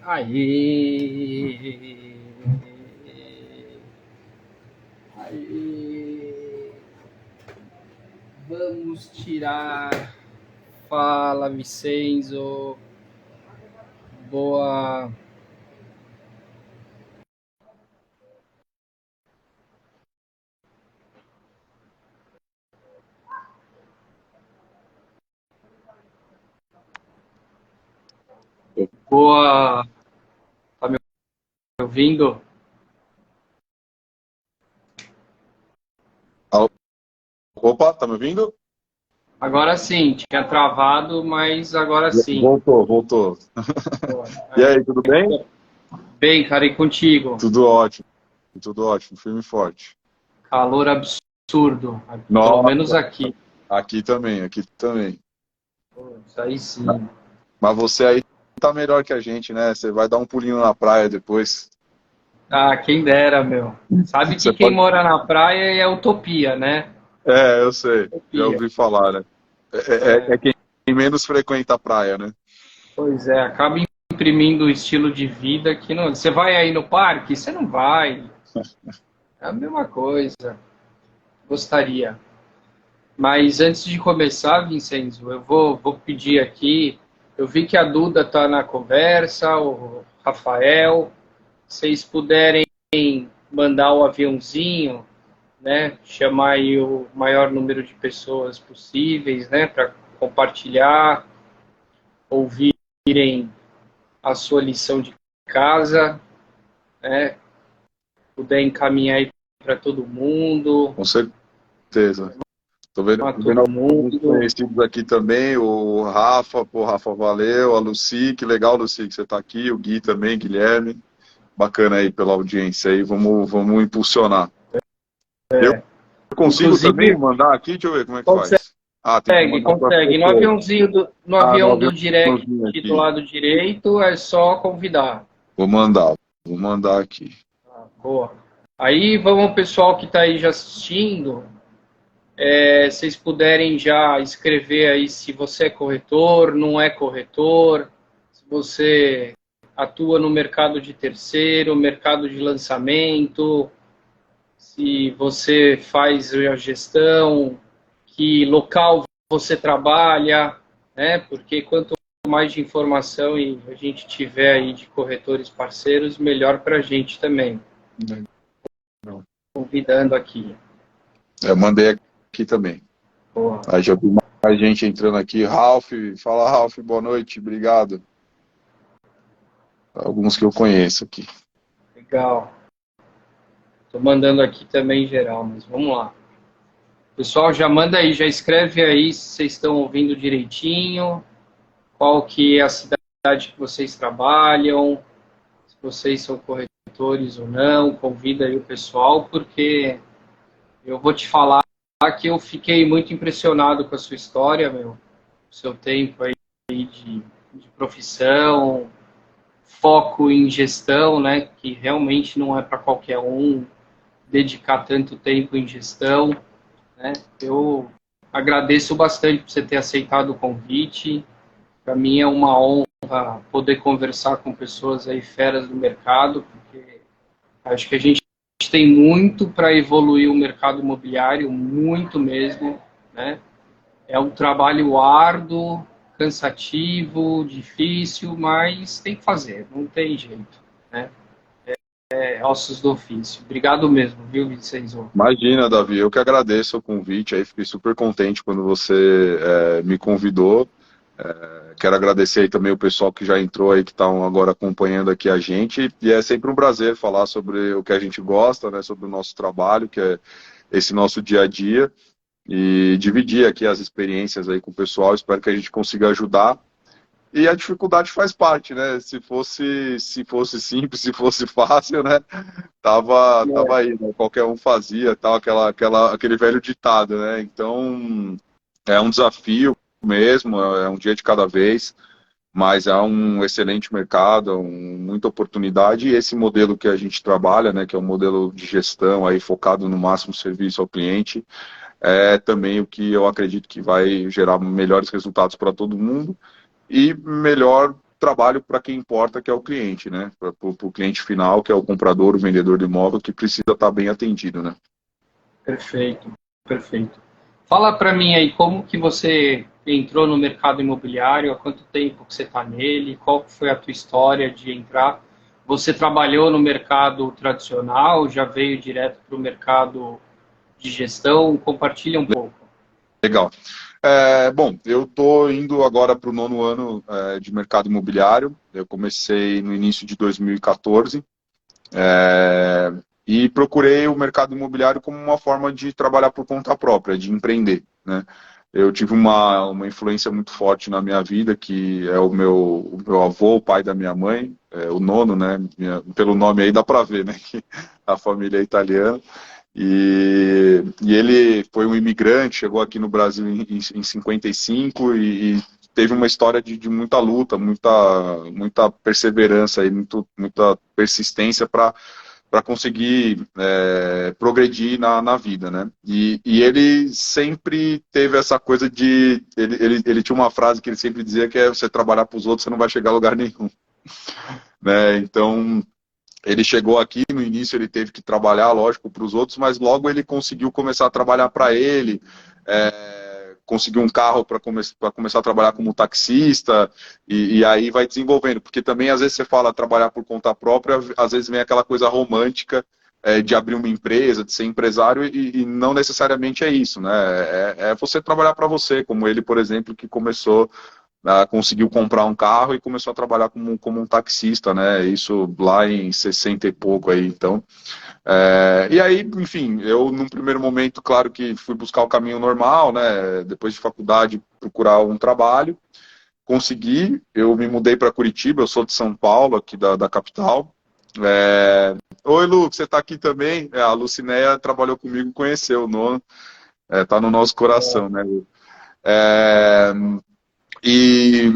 Aí. Aí. Vamos tirar. Fala, Vicenzo. Boa. Boa. Tá me ouvindo? Opa, tá me ouvindo? Agora sim, tinha travado, mas agora sim. Voltou, voltou. Boa. E aí, tudo bem? Bem, cara, e contigo? Tudo ótimo, firme e forte. Calor absurdo, pelo menos Nossa, aqui. aqui também. Pô, isso aí sim. Mas você aí tá melhor que a gente, né? Você vai dar um pulinho na praia depois. Ah, quem dera, meu. Sabe que Você quem pode. mora na praia é utopia, né? É, eu sei, já Utopia. ouvi falar, né? É quem menos frequenta a praia, né? Pois é, acaba imprimindo o estilo de vida que não. Você vai aí no parque? Você não vai. É a mesma coisa. Gostaria. Mas antes de começar, Vincenzo, eu vou pedir aqui. Eu vi que a Duda está na conversa, o Rafael. Se vocês puderem mandar o aviãozinho, né? Chamar aí o maior número de pessoas possíveis, né? Para compartilhar, ouvirem a sua lição de casa, né? Puder encaminhar aí para todo mundo, Com certeza. para Tô vendo todo alguns mundo. conhecidos aqui também, o Rafa, pô, Rafa, valeu, a Lucy, que legal, Lucy, que você tá aqui, o Gui também, Guilherme. Bacana aí pela audiência aí, vamos impulsionar. Eu consigo também Inclusive, mandar aqui, deixa eu ver como é que consegue, faz. Ah, tem que mandar para as consegue. No pessoas. aviãozinho no Ah, no avião do direct aviãozinho do aqui. lado direito é só convidar. Vou mandar, vou mandar aqui. Boa. Aí vamos, pessoal que está aí já assistindo, vocês puderem já escrever aí se você é corretor, não é corretor, se você atua no mercado de terceiro, mercado de lançamento, se você faz a gestão, que local você trabalha, né? Porque quanto mais de informação e a gente tiver aí de corretores parceiros, melhor para a gente também. Convidando aqui. Eu mandei aqui também. Boa. Aí já vi mais gente entrando aqui. Ralph, fala Ralph, boa noite, obrigado. Alguns que eu conheço aqui. Legal. Estou mandando aqui também em geral, mas vamos lá. Pessoal, já manda aí, já escreve aí se vocês estão ouvindo direitinho, qual que é a cidade que vocês trabalham, se vocês são corretores ou não, convida aí o pessoal, porque eu vou te falar que eu fiquei muito impressionado com a sua história, meu, seu tempo aí de profissão, foco em gestão, né, que realmente não é para qualquer um dedicar tanto tempo em gestão, né? Eu agradeço bastante por você ter aceitado o convite. Para mim é uma honra poder conversar com pessoas aí feras do mercado, porque acho que a gente tem muito para evoluir o mercado imobiliário, muito mesmo, né? É um trabalho árduo, cansativo, difícil, mas tem que fazer, não tem jeito, né? Ossos do ofício. Obrigado mesmo, viu, Vincenzo? Imagina, Davi, eu que agradeço o convite aí, fiquei super contente quando você me convidou. Quero agradecer aí também o pessoal que já entrou aí, que estão agora acompanhando aqui a gente. E é sempre um prazer falar sobre o que a gente gosta, né, sobre o nosso trabalho, que é esse nosso dia a dia, e dividir aqui as experiências aí com o pessoal. Espero que a gente consiga ajudar. E a dificuldade faz parte, né? Se fosse simples, se fosse fácil, né? Tava aí, né? Qualquer um fazia, tal, aquele velho ditado, né? Então, é um desafio mesmo, é um dia de cada vez, mas é um excelente mercado, muita oportunidade, e esse modelo que a gente trabalha, né, que é um modelo de gestão aí focado no máximo serviço ao cliente, é também o que eu acredito que vai gerar melhores resultados para todo mundo e melhor trabalho para quem importa, que é o cliente, né? Para o cliente final, que é o comprador, o vendedor de imóvel, que precisa estar bem atendido, né? Perfeito, perfeito. Fala para mim aí como que você entrou no mercado imobiliário, há quanto tempo que você está nele, qual foi a tua história de entrar? Você trabalhou no mercado tradicional, já veio direto para o mercado de gestão? Compartilha um pouco. Legal. Bom, eu estou indo agora para o 9º ano de mercado imobiliário. Eu comecei no início de 2014 e procurei o mercado imobiliário como uma forma de trabalhar por conta própria, de empreender, né? Eu tive uma influência muito forte na minha vida, que é o meu avô, o pai da minha mãe, o nono, né? Pelo nome aí dá para ver, né? Que a família é italiana. E ele foi um imigrante, chegou aqui no Brasil em 55 e teve uma história de muita luta, muita perseverança e muita persistência para conseguir progredir na vida, né? E ele sempre teve essa coisa de... Ele tinha uma frase que ele sempre dizia que é: você trabalhar para os outros, você não vai chegar a lugar nenhum. Né? Então... Ele chegou aqui, no início ele teve que trabalhar, lógico, para os outros, mas logo ele conseguiu começar a trabalhar para ele, conseguiu um carro para começar a trabalhar como taxista, e aí vai desenvolvendo, porque também às vezes você fala trabalhar por conta própria, às vezes vem aquela coisa romântica de abrir uma empresa, de ser empresário, e não necessariamente é isso, né? É você trabalhar para você, como ele, por exemplo, que conseguiu comprar um carro e começou a trabalhar como um taxista, né? Isso lá em 60 e pouco aí, então. E aí, enfim, eu num primeiro momento, claro que fui buscar o caminho normal, né? Depois de faculdade, procurar um trabalho. Consegui, eu me mudei para Curitiba, eu sou de São Paulo, aqui da capital. Oi, Lu, você está aqui também? A Lucinéia trabalhou comigo, conheceu o Nono, tá no nosso coração, né, Lu? E,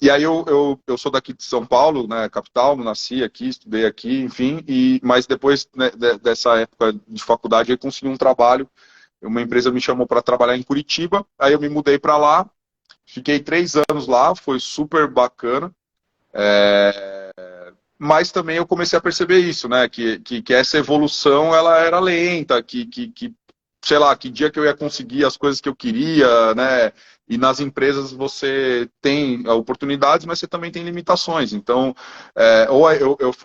e aí eu sou daqui de São Paulo, né, capital, nasci aqui, estudei aqui, enfim, mas depois, né, dessa época de faculdade eu consegui um trabalho, uma empresa me chamou para trabalhar em Curitiba, aí eu me mudei para lá, fiquei 3 anos lá, foi super bacana, mas também eu comecei a perceber isso, né, que essa evolução ela era lenta, sei lá, que dia que eu ia conseguir as coisas que eu queria, né? E nas empresas você tem oportunidades, mas você também tem limitações. Então, ou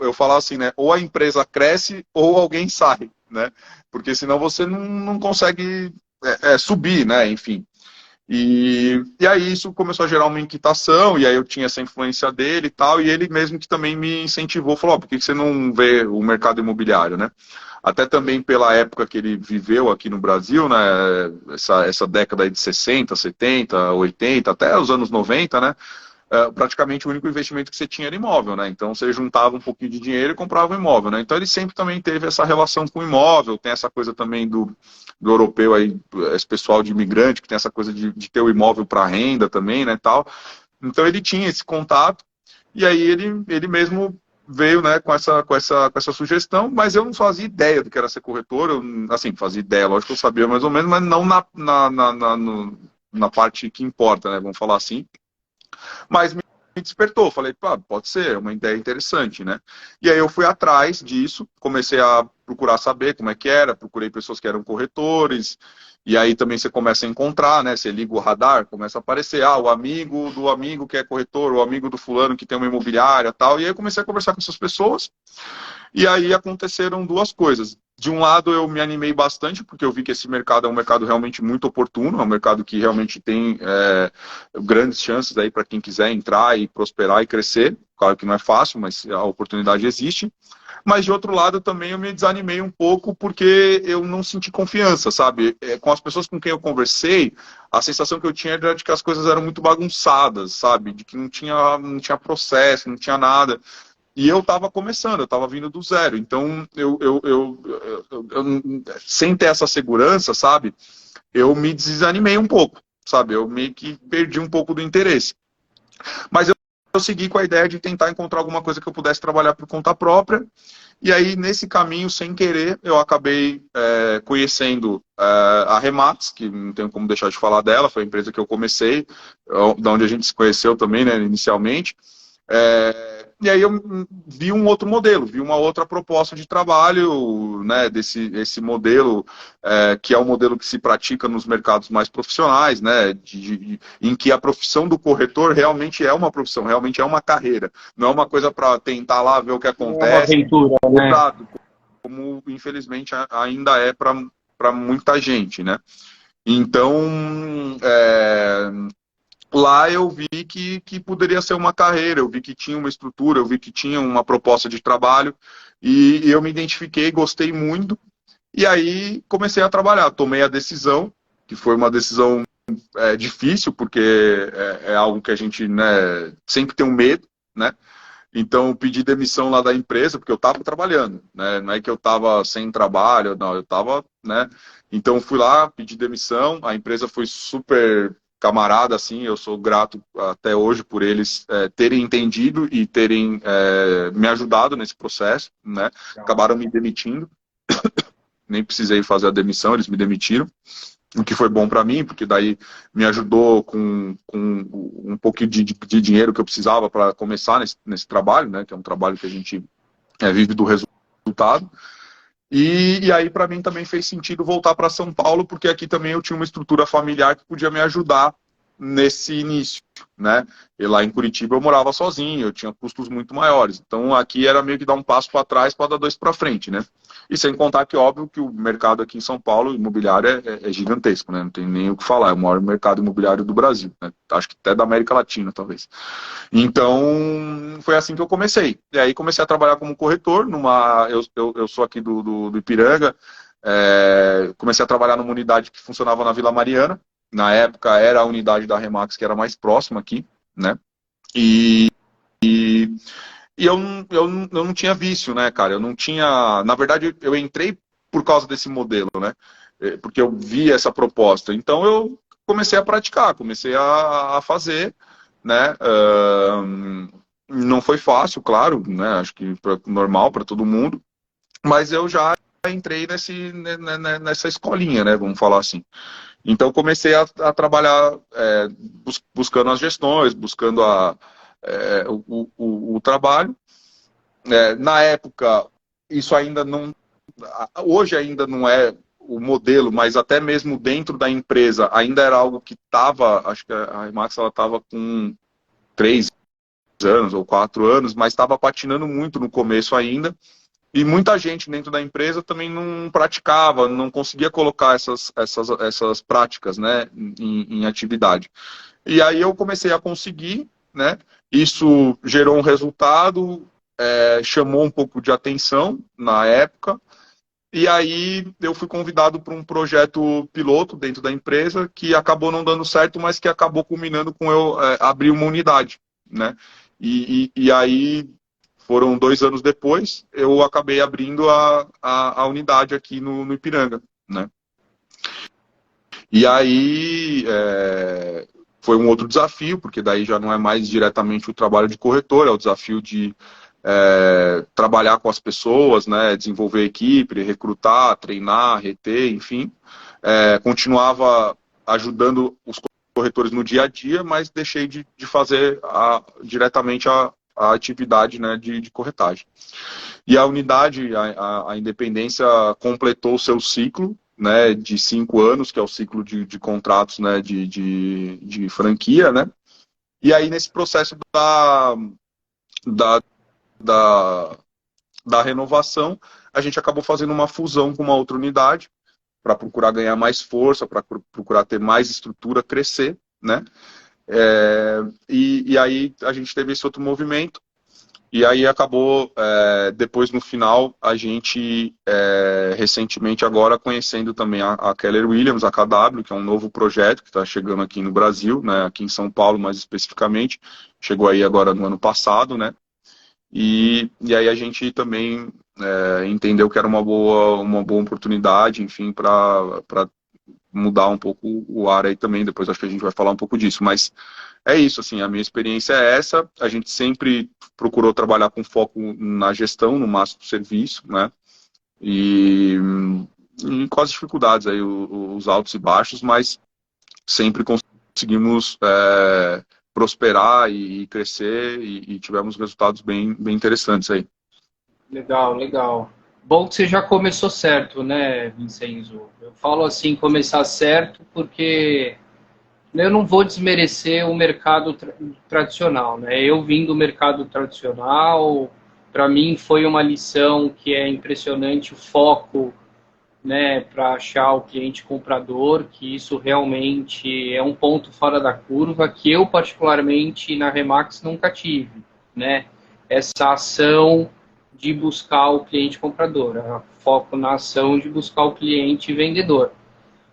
eu falo assim, né? Ou a empresa cresce ou alguém sai, né? Porque senão você não consegue subir, né? Enfim. E aí isso começou a gerar uma inquietação, e aí eu tinha essa influência dele e tal, e ele mesmo que também me incentivou, falou: por que você não vê o mercado imobiliário, né? Até também pela época que ele viveu aqui no Brasil, né? Essa década aí de 60, 70, 80, até os anos 90, né? Praticamente o único investimento que você tinha era imóvel, né? Então você juntava um pouquinho de dinheiro e comprava um imóvel, né? Então ele sempre também teve essa relação com o imóvel, tem essa coisa também do europeu aí, esse pessoal de imigrante, que tem essa coisa de ter o imóvel para renda também, né, tal. Então ele tinha esse contato, e aí ele mesmo veio, né, com essa sugestão, mas eu não fazia ideia do que era ser corretor, eu, assim, fazia ideia, lógico que eu sabia mais ou menos, mas não na parte que importa, né, vamos falar assim. Mas me despertou, falei: pá, pode ser, é uma ideia interessante, né? E aí eu fui atrás disso, comecei a procurar saber como é que era, procurei pessoas que eram corretores, e aí também você começa a encontrar, né? Você liga o radar, começa a aparecer, o amigo do amigo que é corretor, o amigo do fulano que tem uma imobiliária, tal. E aí eu comecei a conversar com essas pessoas, e aí aconteceram duas coisas. De um lado, eu me animei bastante, porque eu vi que esse mercado é um mercado realmente muito oportuno, é um mercado que realmente tem grandes chances aí para quem quiser entrar e prosperar e crescer. Claro que não é fácil, mas a oportunidade existe. Mas, de outro lado, também eu me desanimei um pouco, porque eu não senti confiança, sabe? Com as pessoas com quem eu conversei, a sensação que eu tinha era de que as coisas eram muito bagunçadas, sabe? De que não tinha processo, não tinha nada. E eu estava começando, eu estava vindo do zero. Então, sem ter essa segurança, sabe, eu me desanimei um pouco, sabe? Eu meio que perdi um pouco do interesse. Mas eu segui com a ideia de tentar encontrar alguma coisa que eu pudesse trabalhar por conta própria. E aí, nesse caminho, sem querer, eu acabei conhecendo a Remax, que não tenho como deixar de falar dela, foi a empresa que eu comecei, da onde a gente se conheceu também, né, inicialmente. E aí eu vi um outro modelo, vi uma outra proposta de trabalho, né, esse modelo que é o modelo que se pratica nos mercados mais profissionais, né, em que a profissão do corretor realmente é uma profissão, realmente é uma carreira, não é uma coisa para tentar lá ver o que Não é uma acontece, aventura, né? como infelizmente ainda é para muita gente, né? Então, lá eu vi que poderia ser uma carreira, eu vi que tinha uma estrutura, eu vi que tinha uma proposta de trabalho e eu me identifiquei, gostei muito e aí comecei a trabalhar. Tomei a decisão, que foi uma decisão difícil, porque é algo que a gente, né, sempre tem um medo, né? Então eu pedi demissão lá da empresa, porque eu estava trabalhando, né? Não é que eu estava sem trabalho, não, eu estava, né? Então fui lá, pedi demissão, a empresa foi super camarada, assim, eu sou grato até hoje por eles terem entendido e terem me ajudado nesse processo, né? Acabaram me demitindo, nem precisei fazer a demissão, eles me demitiram, o que foi bom para mim, porque daí me ajudou com um pouquinho de dinheiro que eu precisava para começar nesse trabalho, né? Que é um trabalho que a gente vive do resultado. E aí, para mim, também fez sentido voltar para São Paulo, porque aqui também eu tinha uma estrutura familiar que podia me ajudar nesse início, né? E lá em Curitiba eu morava sozinho, eu tinha custos muito maiores. Então aqui era meio que dar um passo para trás para dar dois para frente, né? E sem contar que, óbvio, que o mercado aqui em São Paulo, imobiliário, é gigantesco, né? Não tem nem o que falar, é o maior mercado imobiliário do Brasil, né? Acho que até da América Latina, talvez. Então, foi assim que eu comecei. E aí comecei a trabalhar como corretor, eu sou aqui do Ipiranga, comecei a trabalhar numa unidade que funcionava na Vila Mariana. Na época era a unidade da Remax que era mais próxima aqui, né? E, e eu não tinha vício, né, cara? Eu não tinha. Na verdade, eu entrei por causa desse modelo, né? Porque eu vi essa proposta. Então eu comecei a praticar, comecei a fazer, né? Não foi fácil, claro, né? Acho que normal para todo mundo, mas eu já entrei nessa escolinha, né? Vamos falar assim. Então comecei a trabalhar buscando as gestões, buscando o trabalho. Na época, isso ainda não. Hoje ainda não é o modelo, mas até mesmo dentro da empresa ainda era algo que estava. Acho que a Remax estava com 3 anos ou 4 anos, mas estava patinando muito no começo ainda. E muita gente dentro da empresa também não praticava, não conseguia colocar essas práticas, né, em atividade. E aí eu comecei a conseguir, né? Isso gerou um resultado, chamou um pouco de atenção na época. E aí eu fui convidado para um projeto piloto dentro da empresa que acabou não dando certo, mas que acabou culminando com eu abrir uma unidade, né? E aí foram 2 anos depois, eu acabei abrindo a unidade aqui no Ipiranga, né? E aí foi um outro desafio, porque daí já não é mais diretamente o trabalho de corretor, é o desafio de trabalhar com as pessoas, né, desenvolver equipe, recrutar, treinar, reter, enfim. Continuava ajudando os corretores no dia a dia, mas deixei de fazer diretamente a atividade, né, de corretagem. E a unidade, a Independência, completou o seu ciclo, né, de 5 anos, que é o ciclo de contratos, né, de franquia, né? E aí, nesse processo da, da, da renovação, a gente acabou fazendo uma fusão com uma outra unidade para procurar ganhar mais força, para procurar ter mais estrutura, crescer, né? E aí a gente teve esse outro movimento. E aí acabou, depois no final, a gente recentemente agora conhecendo também a Keller Williams, a KW, que é um novo projeto que está chegando aqui no Brasil, né, aqui em São Paulo mais especificamente, chegou aí agora no ano passado, né, e aí a gente também entendeu que era uma boa oportunidade, enfim, para mudar um pouco o ar aí também, depois acho que a gente vai falar um pouco disso, mas é isso, assim, a minha experiência é essa, a gente sempre procurou trabalhar com foco na gestão, no máximo do serviço, né, e com as dificuldades aí, os altos e baixos, mas sempre conseguimos prosperar e crescer, e tivemos resultados bem interessantes aí. Legal, legal. Bom que você já começou certo, né, Vincenzo? Eu falo assim, começar certo, porque eu não vou desmerecer o mercado tradicional, né? Eu vim do mercado tradicional, para mim foi uma lição que é impressionante o foco, né, para achar o cliente comprador, que isso realmente é um ponto fora da curva, que eu particularmente na Remax nunca tive, né? Essa ação de buscar o cliente comprador, foco na ação de buscar o cliente vendedor.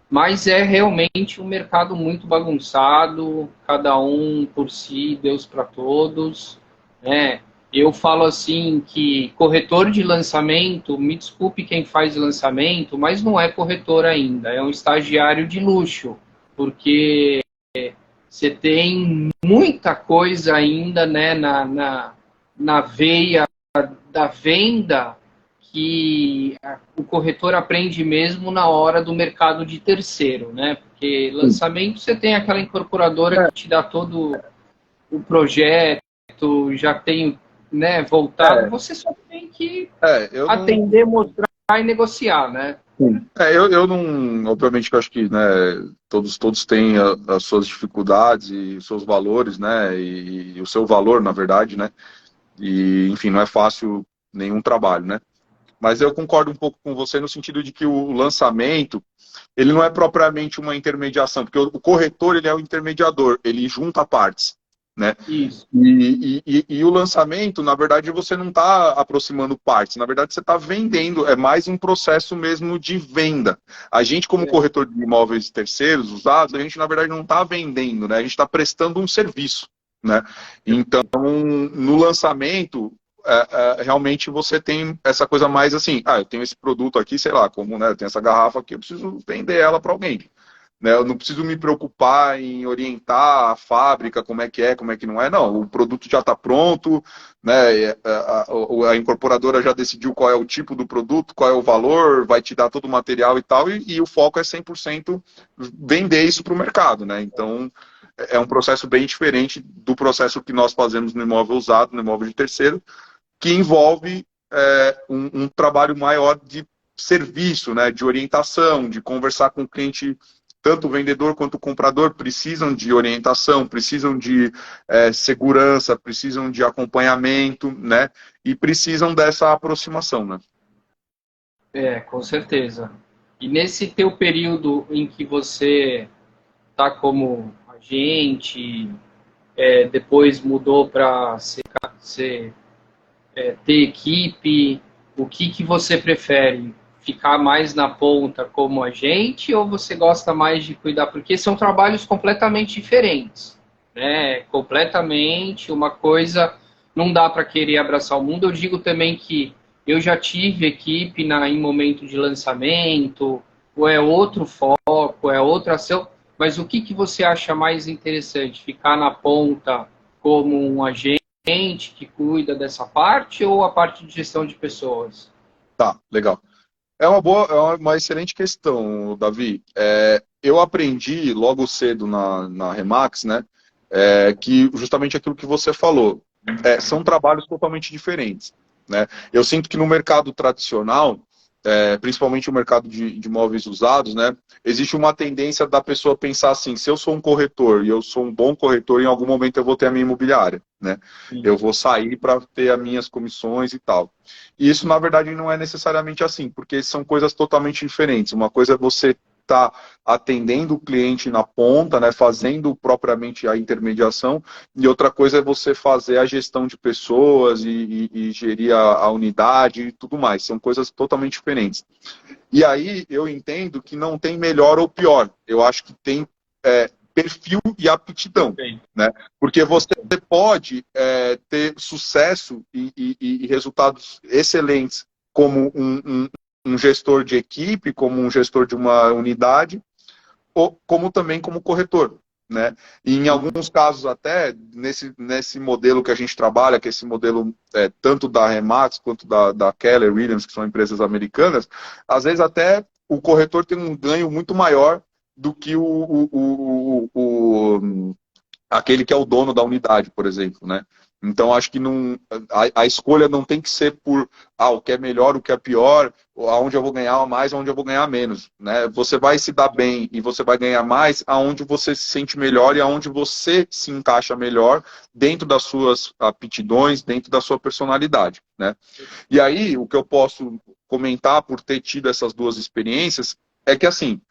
Mas é realmente um mercado muito bagunçado, cada um por si, Deus para todos, né? Eu falo assim que corretor de lançamento, me desculpe quem faz lançamento, mas não é corretor ainda, é um estagiário de luxo, porque você tem muita coisa ainda, né, na veia da venda que o corretor aprende mesmo na hora do mercado de terceiro, né? Porque lançamento você tem aquela incorporadora que te dá todo o projeto, já tem, né, voltado, você só tem que atender, mostrar e negociar, né? Eu não, obviamente que eu acho que, né, todos têm as suas dificuldades e os seus valores, né, e o seu valor, na verdade, né, e enfim, não é fácil nenhum trabalho, né. Mas eu concordo um pouco com você no sentido de que o lançamento, ele não é propriamente uma intermediação, porque o corretor, ele é o intermediador, ele junta partes, né? Isso. E o lançamento, na verdade, você não está aproximando partes, na verdade você está vendendo, é mais um processo mesmo de venda. A gente, como corretor de imóveis terceiros, usados, a gente, na verdade, não está vendendo, né? A gente está prestando um serviço, né? Então, no lançamento, realmente você tem essa coisa mais assim, eu tenho esse produto aqui, sei lá, como, né, eu tenho essa garrafa aqui, eu preciso vender ela para alguém. Né, eu não preciso me preocupar em orientar a fábrica como é que não é, não. O produto já está pronto, né, a incorporadora já decidiu qual é o tipo do produto, qual é o valor, vai te dar todo o material e tal, e o foco é 100% vender isso para o mercado. Né? Então, é um processo bem diferente do processo que nós fazemos no imóvel usado, no imóvel de terceiro, que envolve um trabalho maior de serviço, né, de orientação, de conversar com o cliente. Tanto o vendedor quanto o comprador precisam de orientação, precisam de segurança, precisam de acompanhamento, né? E precisam dessa aproximação, né? Com certeza. E nesse teu período em que você está como agente, depois mudou para ter equipe, o que você prefere? Ficar mais na ponta como agente ou você gosta mais de cuidar? Porque são trabalhos completamente diferentes, né? Completamente, uma coisa não dá para querer abraçar o mundo. Eu digo também que eu já tive equipe em momento de lançamento, ou é outro foco, é outra ação, mas o que você acha mais interessante? Ficar na ponta como um agente que cuida dessa parte ou a parte de gestão de pessoas? Tá, legal. É uma excelente questão, Davi. Eu aprendi logo cedo na Remax, né, que justamente aquilo que você falou, são trabalhos totalmente diferentes, né? Eu sinto que no mercado tradicional, principalmente o mercado de imóveis usados, né, existe uma tendência da pessoa pensar assim: se eu sou um corretor e eu sou um bom corretor, em algum momento eu vou ter a minha imobiliária, né? Eu vou sair para ter as minhas comissões e tal. E isso, na verdade, não é necessariamente assim, porque são coisas totalmente diferentes. Uma coisa é você estar atendendo o cliente na ponta, né, fazendo propriamente a intermediação, e outra coisa é você fazer a gestão de pessoas e gerir a unidade e tudo mais. São coisas totalmente diferentes. E aí eu entendo que não tem melhor ou pior. Eu acho que tem perfil e aptidão, né? Porque você pode ter sucesso e resultados excelentes como um gestor de equipe, como um gestor de uma unidade, ou como também como corretor, né? E em alguns casos até, nesse modelo que a gente trabalha, que é esse modelo tanto da Remax quanto da Keller Williams, que são empresas americanas, às vezes até o corretor tem um ganho muito maior do que aquele que é o dono da unidade, por exemplo, né? Então, acho que não, a escolha não tem que ser por o que é melhor, o que é pior, aonde eu vou ganhar mais, aonde eu vou ganhar menos, né? Você vai se dar bem e você vai ganhar mais aonde você se sente melhor e aonde você se encaixa melhor dentro das suas aptidões, dentro da sua personalidade, né? E aí, o que eu posso comentar por ter tido essas duas experiências é que, assim,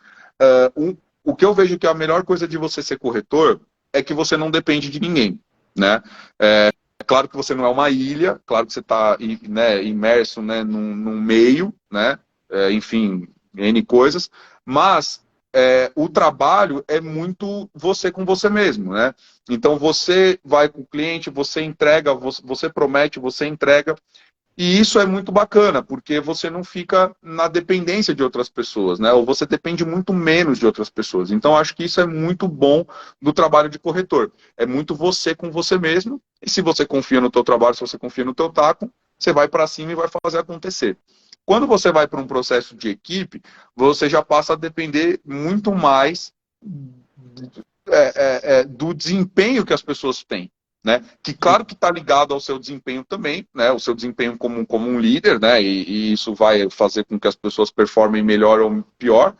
o que eu vejo que é a melhor coisa de você ser corretor é que você não depende de ninguém, né? É claro que você não é uma ilha, claro que você está, né, imerso, né, num meio, né? Enfim, N coisas, mas o trabalho é muito você com você mesmo, né? Então você vai com o cliente, você entrega, você promete, você entrega, e isso é muito bacana, porque você não fica na dependência de outras pessoas, né? Ou você depende muito menos de outras pessoas. Então, acho que isso é muito bom do trabalho de corretor. É muito você com você mesmo. E se você confia no teu trabalho, se você confia no teu taco, você vai para cima e vai fazer acontecer. Quando você vai para um processo de equipe, você já passa a depender muito mais do desempenho que as pessoas têm. Né? Que claro que está ligado ao seu desempenho também, né? O seu desempenho como um líder, né? E isso vai fazer com que as pessoas performem melhor ou pior,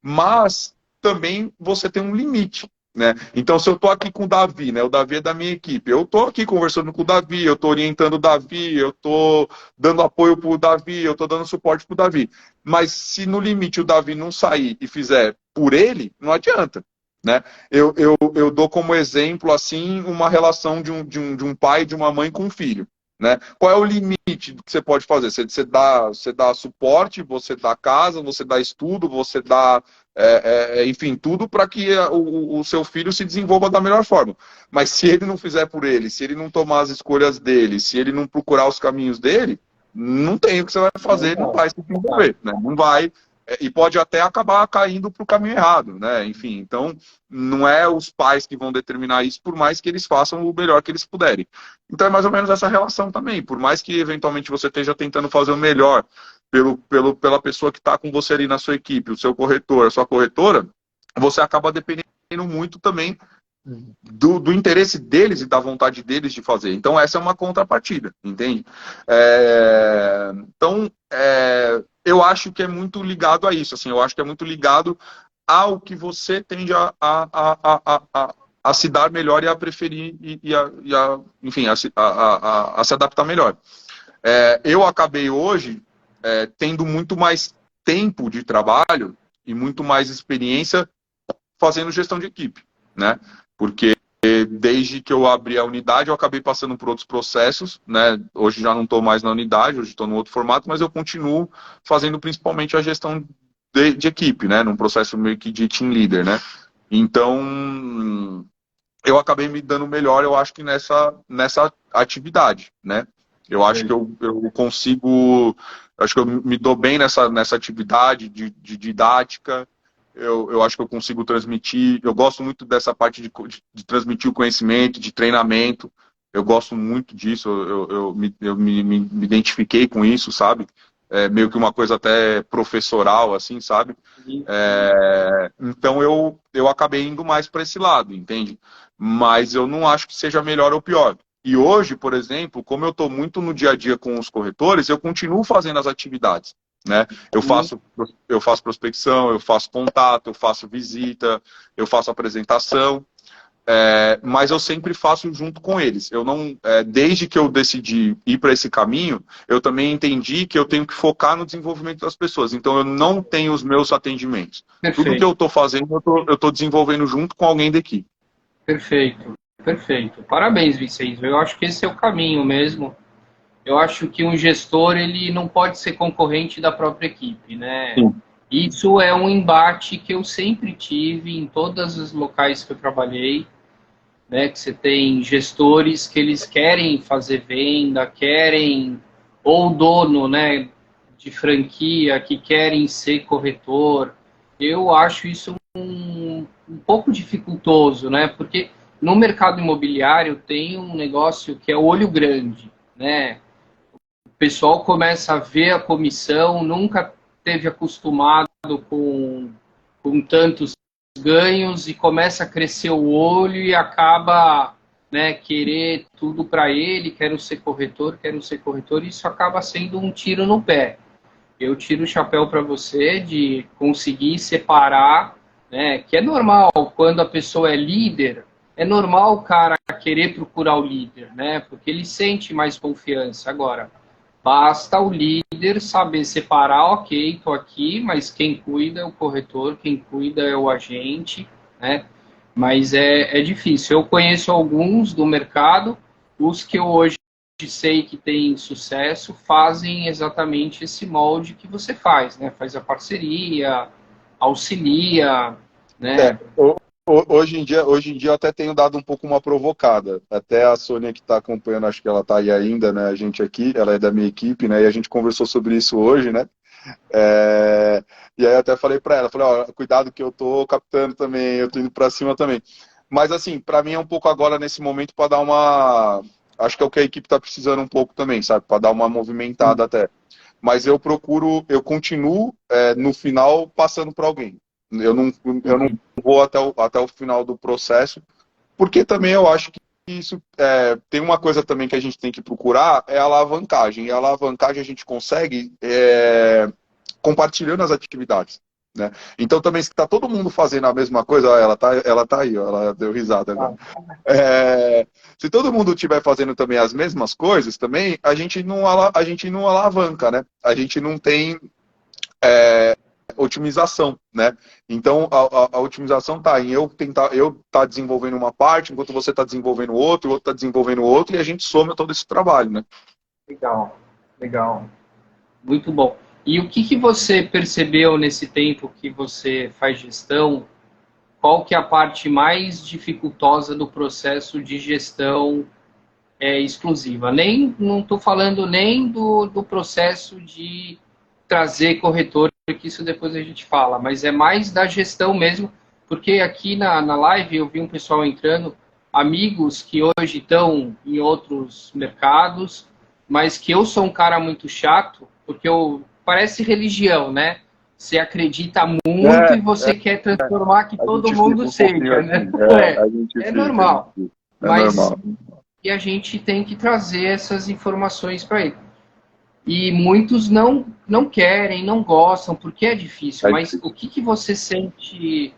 mas também você tem um limite. Né? Então, se eu estou aqui com o Davi, né? O Davi é da minha equipe, eu estou aqui conversando com o Davi, eu estou orientando o Davi, eu estou dando apoio para o Davi, eu estou dando suporte para o Davi. Mas se no limite o Davi não sair e fizer por ele, não adianta. Né? Eu dou como exemplo assim uma relação de um pai e de uma mãe com um filho. Né? Qual é o limite que você pode fazer? Você dá suporte, você dá casa, você dá estudo, você dá, enfim, tudo para que o seu filho se desenvolva da melhor forma. Mas se ele não fizer por ele, se ele não tomar as escolhas dele, se ele não procurar os caminhos dele, não tem o que você vai fazer, ele não vai se desenvolver. Né? Não vai. E pode até acabar caindo para o caminho errado, né? Enfim, então não é os pais que vão determinar isso, por mais que eles façam o melhor que eles puderem. Então é mais ou menos essa relação também. Por mais que eventualmente você esteja tentando fazer o melhor pela pessoa que está com você ali na sua equipe, o seu corretor, a sua corretora, você acaba dependendo muito também do interesse deles e da vontade deles de fazer. Então essa é uma contrapartida, entende? Então, eu acho que é muito ligado a isso. Assim, eu acho que é muito ligado ao que você tende a se dar melhor e a preferir enfim, a se adaptar melhor. Eu acabei hoje tendo muito mais tempo de trabalho e muito mais experiência fazendo gestão de equipe, né? Porque desde que eu abri a unidade, eu acabei passando por outros processos, né? Hoje já não estou mais na unidade, hoje estou no outro formato, mas eu continuo fazendo principalmente a gestão de equipe, né? Num processo meio que de team leader, né? Então, eu acabei me dando melhor, eu acho que nessa atividade, né? Eu acho que eu consigo, acho que eu me dou bem nessa atividade de didática. Eu acho que eu consigo transmitir. Eu gosto muito dessa parte de transmitir o conhecimento, de treinamento. Eu gosto muito disso. Eu me identifiquei com isso, sabe? Meio que uma coisa até professoral, assim, sabe? Então eu acabei indo mais para esse lado, entende? Mas eu não acho que seja melhor ou pior. E hoje, por exemplo, como eu estou muito no dia a dia com os corretores, eu continuo fazendo as atividades. Né? Eu faço prospecção, eu faço contato, eu faço visita, eu faço apresentação, mas eu sempre faço junto com eles. Eu não, desde que eu decidi ir para esse caminho, eu também entendi que eu tenho que focar no desenvolvimento das pessoas. Então eu não tenho os meus atendimentos. Perfeito. Tudo que eu estou fazendo, eu estou desenvolvendo junto com alguém daqui. Perfeito, perfeito. Parabéns, Vicente. Eu acho que esse é o caminho mesmo. Eu acho que um gestor ele não pode ser concorrente da própria equipe, né? Sim. Isso é um embate que eu sempre tive em todos os locais que eu trabalhei, né? Que você tem gestores que eles querem fazer venda, querem ou dono, né? De franquia que querem ser corretor. Eu acho isso um pouco dificultoso, né? Porque no mercado imobiliário tem um negócio que é o olho grande, né? O pessoal começa a ver a comissão, nunca teve acostumado com tantos ganhos e começa a crescer o olho e acaba, né, querer tudo para ele, quero ser corretor, e isso acaba sendo um tiro no pé. Eu tiro o chapéu para você de conseguir separar, né, que é normal quando a pessoa é líder, é normal o cara querer procurar o líder, né, porque ele sente mais confiança. Agora, basta o líder saber separar, ok, estou aqui, mas quem cuida é o corretor, quem cuida é o agente, né? Mas é difícil. Eu conheço alguns do mercado, os que eu hoje sei que têm sucesso, fazem exatamente esse molde que você faz, né? Faz a parceria, auxilia, É, né? hoje em dia eu até tenho dado um pouco uma provocada. Até a Sônia que está acompanhando, acho que ela está aí ainda, né? A gente aqui, ela é da minha equipe, né? E a gente conversou sobre isso hoje, né? É, e aí eu até falei para ela, falei, ó, cuidado que eu tô captando também, eu tô indo para cima também. Mas assim, para mim é um pouco agora nesse momento para dar uma, acho que é o que a equipe tá precisando um pouco também, sabe? Para dar uma movimentada até. Mas eu procuro, eu continuo no final passando para alguém. Eu não vou até o final do processo, porque também eu acho que isso tem uma coisa também que a gente tem que procurar, é a alavancagem. E a alavancagem a gente consegue compartilhando as atividades. Né? Então também se está todo mundo fazendo a mesma coisa, ó, ela tá aí, ó, ela deu risada agora. Se todo mundo estiver fazendo também as mesmas coisas, também a gente não alavanca, né? A gente não tem otimização, né? Então a otimização está em eu tá desenvolvendo uma parte, enquanto você está desenvolvendo outro, o outro está desenvolvendo outro, e a gente soma todo esse trabalho, né? Legal, legal. Muito bom. E o que você percebeu nesse tempo que você faz gestão? Qual que é a parte mais dificultosa do processo de gestão exclusiva? Não estou falando nem do processo de trazer corretor, porque isso depois a gente fala, mas é mais da gestão mesmo, porque aqui na live eu vi um pessoal entrando, amigos que hoje estão em outros mercados, mas que eu sou um cara muito chato, porque parece religião, né? Você acredita muito É, e você quer transformar que a todo gente mundo fica um pouquinho seja, né? assim, a gente É fica, a gente normal. fica. É Mas normal. e a gente tem que trazer essas informações para ele. E muitos não querem, não gostam, porque é difícil. É Mas difícil. o que você sente?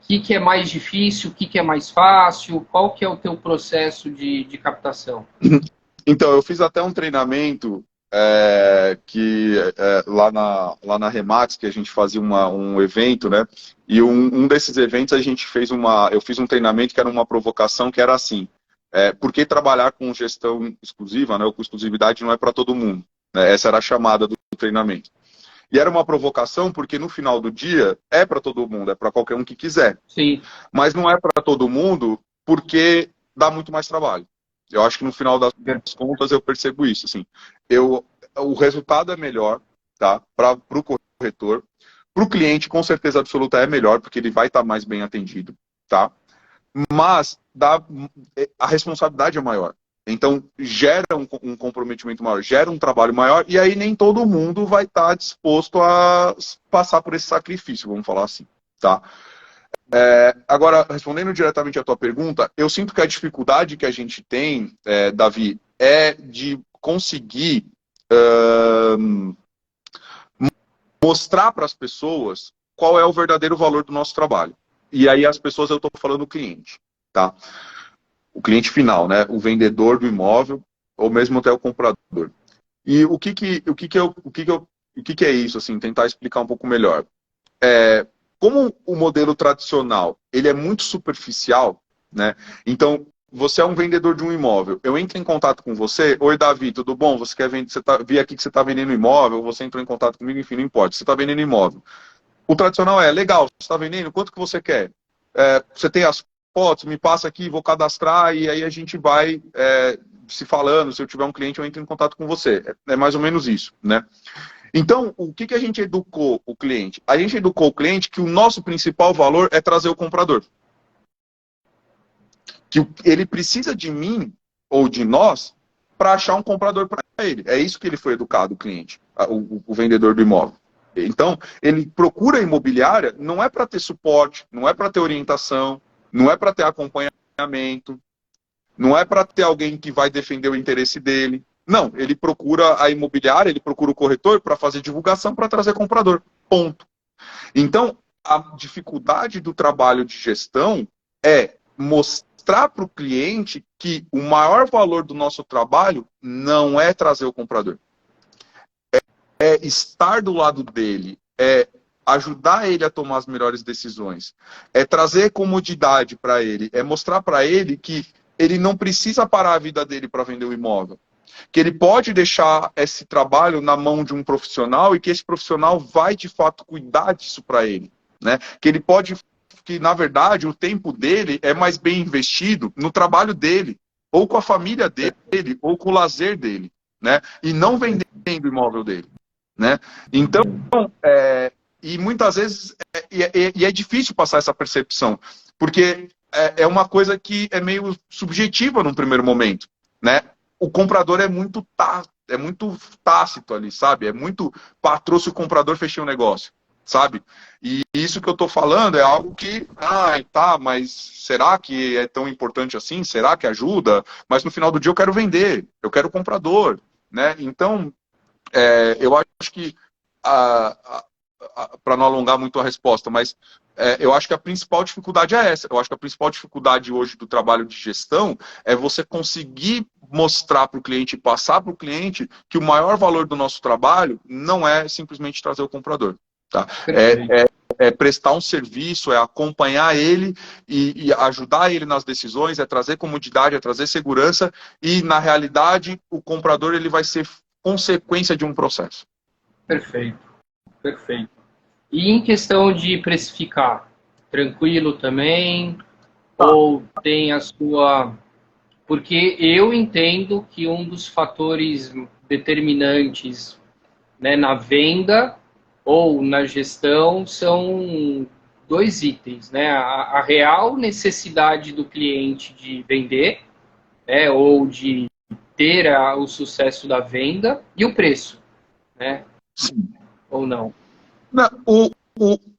O que é mais difícil? O que é mais fácil? Qual que é o teu processo de captação? Então, eu fiz até um treinamento lá na Remax, que a gente fazia um evento, né? E um desses eventos eu fiz um treinamento que era uma provocação que era assim, por que trabalhar com gestão exclusiva, né, ou com exclusividade não é para todo mundo? Né? Essa era a chamada do treinamento. E era uma provocação porque no final do dia é para todo mundo, é para qualquer um que quiser. Sim. Mas não é para todo mundo porque dá muito mais trabalho. Eu acho que no final das contas eu percebo isso. Assim, o resultado é melhor, tá? Para o corretor. Para o cliente, com certeza absoluta, é melhor, porque ele vai estar mais bem atendido, tá? Mas a responsabilidade é maior. Então, gera um comprometimento maior, gera um trabalho maior, e aí nem todo mundo vai estar disposto a passar por esse sacrifício, vamos falar assim, tá? Agora, respondendo diretamente à tua pergunta, eu sinto que a dificuldade que a gente tem, Davi, é de conseguir mostrar para as pessoas qual é o verdadeiro valor do nosso trabalho. E aí as pessoas, eu estou falando do cliente, tá? O cliente final, né? O vendedor do imóvel, ou mesmo até o comprador. E o que é isso, assim, tentar explicar um pouco melhor. Como o modelo tradicional ele é muito superficial, né? Então, você é um vendedor de um imóvel. Eu entro em contato com você. Oi, Davi, tudo bom? Você quer vender? Vi aqui que você está vendendo imóvel. Você entrou em contato comigo, enfim, não importa. Você está vendendo imóvel. O tradicional é legal. Você está vendendo? Quanto que você quer? Você tem as fotos? Me passa aqui, vou cadastrar e aí a gente vai se falando. Se eu tiver um cliente, eu entro em contato com você. É mais ou menos isso, né? Então, o que a gente educou o cliente? A gente educou o cliente que o nosso principal valor é trazer o comprador. Que ele precisa de mim ou de nós para achar um comprador para ele. É isso que ele foi educado, o cliente, o vendedor do imóvel. Então, ele procura a imobiliária, não é para ter suporte, não é para ter orientação, não é para ter acompanhamento, não é para ter alguém que vai defender o interesse dele. Não, ele procura a imobiliária, ele procura o corretor para fazer divulgação, para trazer comprador. Ponto. Então, a dificuldade do trabalho de gestão é mostrar para o cliente que o maior valor do nosso trabalho não é trazer o comprador. É estar do lado dele, é ajudar ele a tomar as melhores decisões, é trazer comodidade para ele, é mostrar para ele que ele não precisa parar a vida dele para vender o imóvel, que ele pode deixar esse trabalho na mão de um profissional e que esse profissional vai de fato cuidar disso para ele, né? Que ele pode, que na verdade o tempo dele é mais bem investido no trabalho dele, ou com a família dele, ou com o lazer dele, né? E não vendendo o imóvel dele, né? Então, e muitas vezes é difícil passar essa percepção, porque é uma coisa que é meio subjetiva num primeiro momento, né? O comprador é muito tácito ali, sabe? É muito trouxe o comprador, fechei o negócio, sabe? E isso que eu tô falando é algo que, tá, mas será que é tão importante assim? Será que ajuda? Mas no final do dia eu quero vender, eu quero comprador, né? Então, eu acho que, para não alongar muito a resposta, mas eu acho que a principal dificuldade é essa. Eu acho que a principal dificuldade hoje do trabalho de gestão é você conseguir mostrar para o cliente, passar para o cliente que o maior valor do nosso trabalho não é simplesmente trazer o comprador. Tá? É prestar um serviço, é acompanhar ele e ajudar ele nas decisões, é trazer comodidade, é trazer segurança e, na realidade, o comprador ele vai ser consequência de um processo. Perfeito, perfeito. E em questão de precificar, tranquilo também? Ou tem a sua... Porque eu entendo que um dos fatores determinantes, né, na venda ou na gestão são dois itens, né? A real necessidade do cliente de vender, né, ou de ter o sucesso da venda e o preço, né? Sim. Ou não?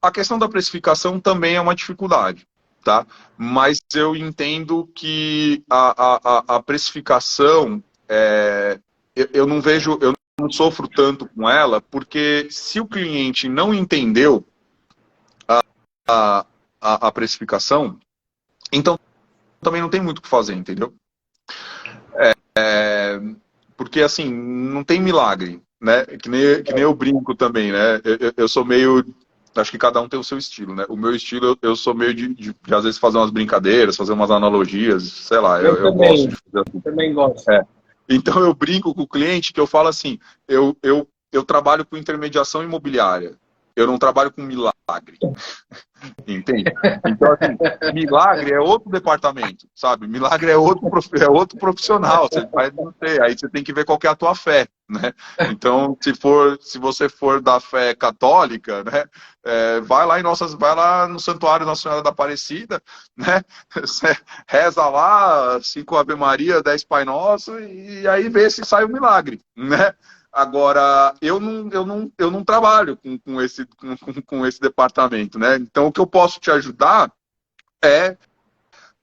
A questão da precificação também é uma dificuldade, tá? Mas eu entendo que a precificação, eu não vejo, eu não sofro tanto com ela, porque se o cliente não entendeu a precificação, então também não tem muito o que fazer, entendeu? Porque assim, não tem milagre, né? Que nem eu brinco também, né? Eu sou meio... Acho que cada um tem o seu estilo, né? O meu estilo, eu sou meio de às vezes fazer umas brincadeiras, fazer umas analogias, sei lá, eu gosto de fazer assim. Também gosto. Então eu brinco com o cliente que eu falo assim, eu trabalho com intermediação imobiliária, eu não trabalho com milagre. Entende? Então, assim, milagre é outro departamento, sabe? Milagre é outro profissional. Você vai, não sei, aí você tem que ver qual que é a tua fé, né? Então, se você for da fé católica, né? Vai lá no Santuário Nossa Senhora da Aparecida, né? Você reza lá, 5 Ave Maria, 10 Pai Nosso, e aí vê se sai o milagre, né? Agora, eu não trabalho com esse departamento, né? Então, o que eu posso te ajudar é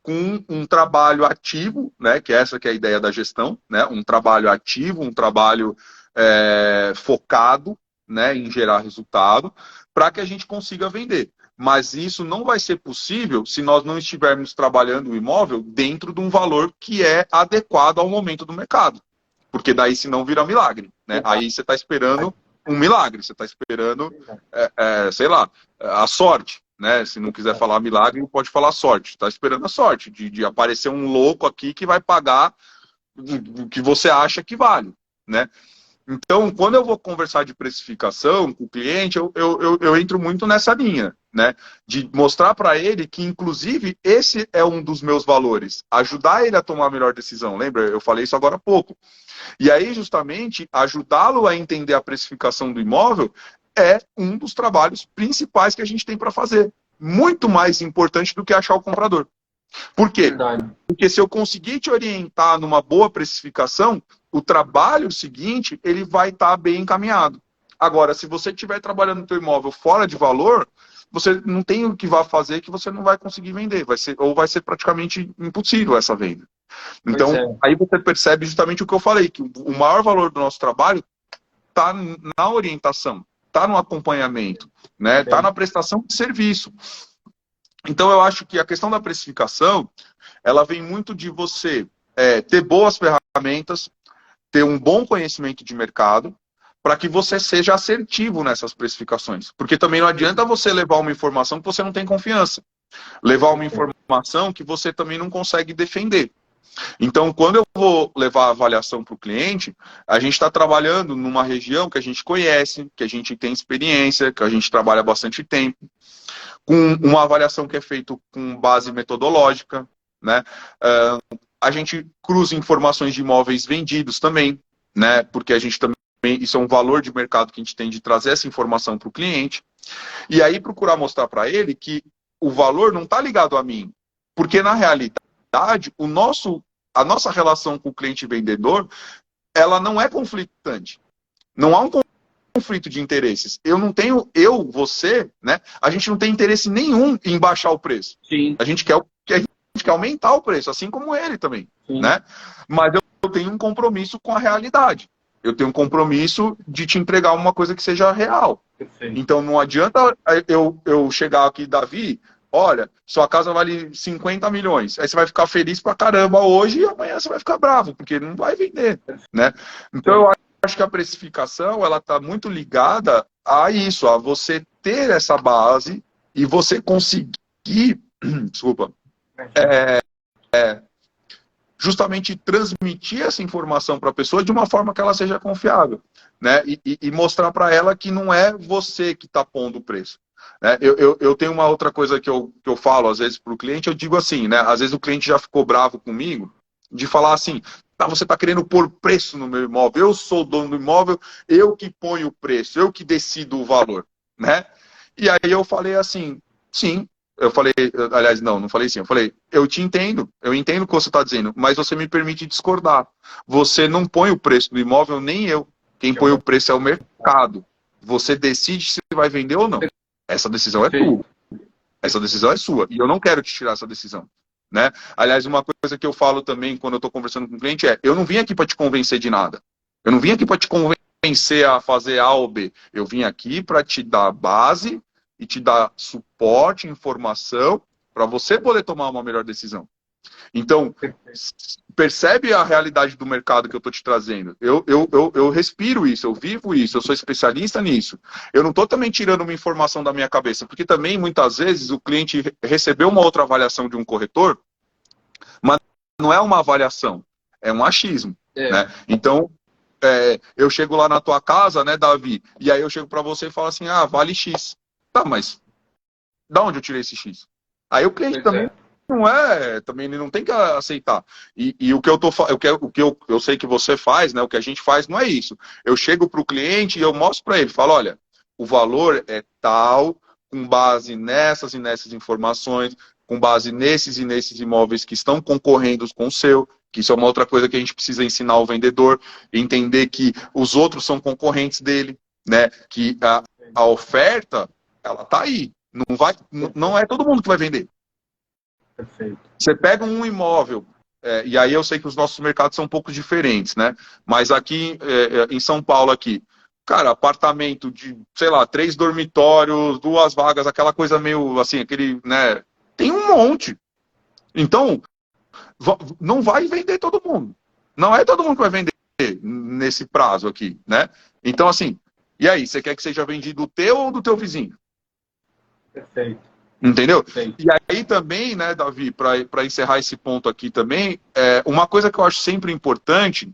com um trabalho ativo, né? Que essa que é a ideia da gestão, né? Um trabalho ativo, um trabalho focado, né? Em gerar resultado, para que a gente consiga vender. Mas isso não vai ser possível se nós não estivermos trabalhando o imóvel dentro de um valor que é adequado ao momento do mercado. Porque daí senão vira milagre, né? Aí você está esperando um milagre, você está esperando, sei lá, a sorte, né? Se não quiser falar milagre, pode falar sorte. Está esperando a sorte de aparecer um louco aqui que vai pagar o que você acha que vale, né? Então, quando eu vou conversar de precificação com o cliente, eu entro muito nessa linha, né? De mostrar para ele que, inclusive, esse é um dos meus valores. Ajudar ele a tomar a melhor decisão. Lembra? Eu falei isso agora há pouco. E aí, justamente, ajudá-lo a entender a precificação do imóvel é um dos trabalhos principais que a gente tem para fazer. Muito mais importante do que achar o comprador. Por quê? Verdade. Porque se eu conseguir te orientar numa boa precificação, o trabalho seguinte ele vai estar bem encaminhado. Agora, se você estiver trabalhando no teu imóvel fora de valor, você não tem o que vá fazer que você não vai conseguir vender. Vai ser praticamente impossível essa venda. Pois Então, é. aí você percebe justamente o que eu falei, que o maior valor do nosso trabalho está na orientação, está no acompanhamento, né? Está na prestação de serviço. Então, eu acho que a questão da precificação, ela vem muito de você ter boas ferramentas, ter um bom conhecimento de mercado, para que você seja assertivo nessas precificações. Porque também não adianta você levar uma informação que você não tem confiança. Levar uma informação que você também não consegue defender. Então, quando eu vou levar a avaliação para o cliente, a gente está trabalhando numa região que a gente conhece, que a gente tem experiência, que a gente trabalha há bastante tempo, com uma avaliação que é feita com base metodológica, né? A gente cruza informações de imóveis vendidos também, né? Porque a gente também, isso é um valor de mercado que a gente tem de trazer essa informação para o cliente. E aí procurar mostrar para ele que o valor não está ligado a mim. Porque, na realidade, a nossa relação com o cliente vendedor, ela não é conflitante. Não há um conflito de interesses. Você, né? A gente não tem interesse nenhum em baixar o preço. Sim. A gente quer aumentar o preço, assim como ele também, né? Mas eu tenho um compromisso com a realidade. Eu tenho um compromisso de te entregar uma coisa que seja real. Perfeito. Então não adianta eu chegar aqui, Davi, olha, sua casa vale 50 milhões. Aí você vai ficar feliz pra caramba hoje e amanhã você vai ficar bravo, porque não vai vender, né? Então eu acho que a precificação, ela tá muito ligada a isso, a você ter essa base e você conseguir, desculpa, justamente transmitir essa informação para a pessoa de uma forma que ela seja confiável, né? E mostrar para ela que não é você que está pondo o preço. Né? Eu tenho uma outra coisa que eu falo às vezes para o cliente, eu digo assim, né? Às vezes o cliente já ficou bravo comigo de falar assim, você está querendo pôr preço no meu imóvel, eu sou o dono do imóvel, eu que ponho o preço, eu que decido o valor, né? E aí eu falei assim, sim. Eu falei, aliás, não falei assim, eu falei, eu te entendo, eu entendo o que você está dizendo, mas você me permite discordar. Você não põe o preço do imóvel, nem eu. Quem põe o preço é o mercado. Você decide se vai vender ou não. Essa decisão é tua. Essa decisão é sua. E eu não quero te tirar essa decisão. Né? Aliás, uma coisa que eu falo também quando eu estou conversando com o cliente é, eu não vim aqui para te convencer de nada. Eu não vim aqui para te convencer a fazer A ou B. Eu vim aqui para te dar base e te dar suporte, informação, para você poder tomar uma melhor decisão. Então, percebe a realidade do mercado que eu estou te trazendo. Eu respiro isso, eu vivo isso, eu sou especialista nisso. Eu não estou também tirando uma informação da minha cabeça, porque também, muitas vezes, o cliente recebeu uma outra avaliação de um corretor, mas não é uma avaliação, é um achismo. Né? Então, eu chego lá na tua casa, né, Davi, e aí eu chego para você e falo assim, vale X. Tá, mas da onde eu tirei esse X? Aí o cliente também também ele não tem que aceitar. E o que eu sei que você faz, né, o que a gente faz não é isso. Eu chego para o cliente e eu mostro para ele, falo, olha, o valor é tal, com base nessas e nessas informações, com base nesses e nesses imóveis que estão concorrendo com o seu, que isso é uma outra coisa que a gente precisa ensinar ao vendedor, entender que os outros são concorrentes dele, né, que a oferta ela tá aí. Não é todo mundo que vai vender. Perfeito. Você pega um imóvel, e aí eu sei que os nossos mercados são um pouco diferentes, né? Mas aqui em São Paulo, aqui, cara, apartamento de, sei lá, 3 dormitórios, 2 vagas, aquela coisa meio assim, aquele, né? Tem um monte. Então, não vai vender todo mundo. Não é todo mundo que vai vender nesse prazo aqui, né? Então, assim, e aí, você quer que seja vendido o teu ou do teu vizinho? Perfeito. Entendeu? Perfeito. E aí também, né, Davi, para encerrar esse ponto aqui também, uma coisa que eu acho sempre importante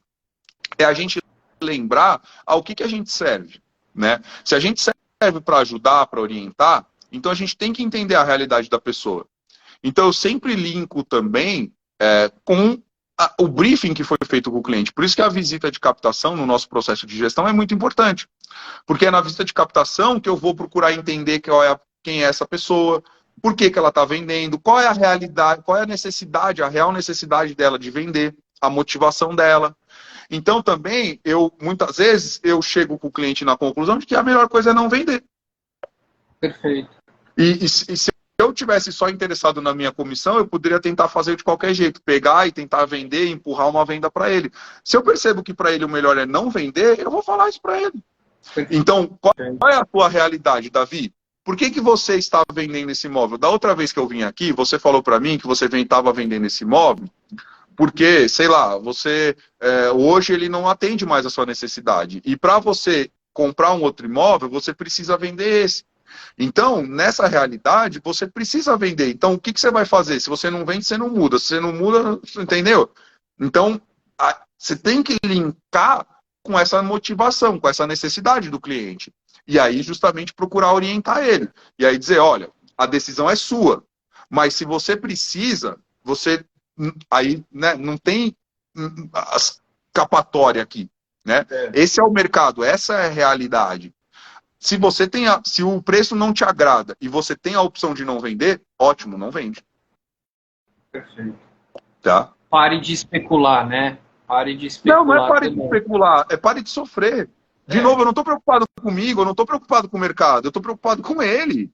é a gente lembrar ao que a gente serve. Né? Se a gente serve para ajudar, para orientar, então a gente tem que entender a realidade da pessoa. Então eu sempre linko também com o briefing que foi feito com o cliente. Por isso que a visita de captação no nosso processo de gestão é muito importante. Porque é na visita de captação que eu vou procurar entender quem é essa pessoa, por que ela está vendendo, qual é a realidade, qual é a necessidade, a real necessidade dela de vender, a motivação dela. Então também, muitas vezes, eu chego com o cliente na conclusão de que a melhor coisa é não vender. Perfeito. E se eu tivesse só interessado na minha comissão, eu poderia tentar fazer de qualquer jeito, pegar e tentar vender, empurrar uma venda para ele. Se eu percebo que para ele o melhor é não vender, eu vou falar isso para ele. Então, qual é a tua realidade, Davi? Por que você está vendendo esse imóvel? Da outra vez que eu vim aqui, você falou para mim que você estava vendendo esse imóvel porque, sei lá, hoje ele não atende mais a sua necessidade. E para você comprar um outro imóvel, você precisa vender esse. Então, nessa realidade, você precisa vender. Então, o que você vai fazer? Se você não vende, você não muda. Se você não muda, entendeu? Então, você tem que linkar com essa motivação, com essa necessidade do cliente. E aí, justamente, procurar orientar ele. E aí dizer, olha, a decisão é sua. Mas se você precisa, aí, né, não tem escapatória aqui. Né? Esse é o mercado, essa é a realidade. Se o preço não te agrada e você tem a opção de não vender, ótimo, não vende. Perfeito. Tá? Pare de especular, né? Pare de especular. Não é pare de especular, é pare de sofrer. De novo, eu não estou preocupado comigo, eu não estou preocupado com o mercado, eu estou preocupado com ele.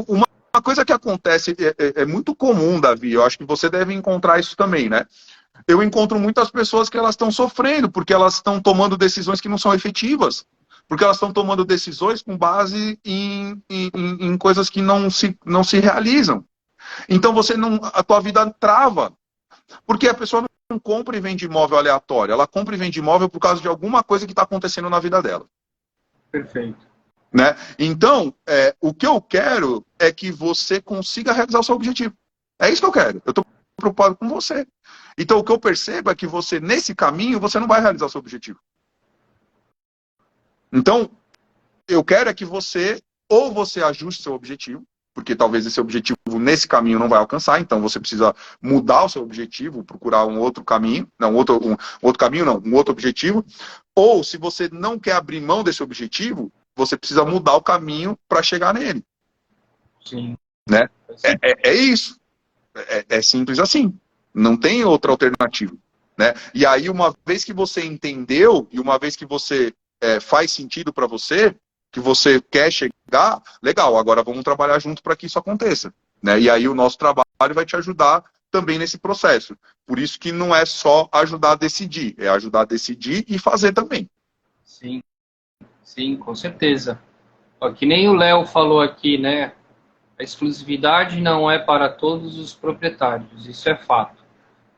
Uma coisa que acontece, é muito comum, Davi, eu acho que você deve encontrar isso também, né? Eu encontro muitas pessoas que elas estão sofrendo, porque elas estão tomando decisões que não são efetivas. Porque elas estão tomando decisões com base em coisas que não se realizam. Então a tua vida trava. Porque a pessoa não compra e vende imóvel aleatório. Ela compra e vende imóvel por causa de alguma coisa que está acontecendo na vida dela. Perfeito. Né? Então, o que eu quero é que você consiga realizar o seu objetivo. É isso que eu quero. Eu estou preocupado com você. Então, o que eu percebo é que você, nesse caminho, você não vai realizar o seu objetivo. Então, eu quero é que você ajuste seu objetivo, porque talvez esse objetivo nesse caminho não vai alcançar, então você precisa mudar o seu objetivo, procurar um outro caminho, um outro objetivo, ou se você não quer abrir mão desse objetivo, você precisa mudar o caminho para chegar nele. Sim. Né? É isso. É simples assim. Não tem outra alternativa. Né? E aí, uma vez que você entendeu, e uma vez que você faz sentido para você, que você quer chegar, legal, agora vamos trabalhar junto para que isso aconteça. Né? E aí o nosso trabalho vai te ajudar também nesse processo. Por isso que não é só ajudar a decidir, é ajudar a decidir e fazer também. Sim, sim, com certeza. Ó, que nem o Léo falou aqui, né? A exclusividade não é para todos os proprietários, isso é fato.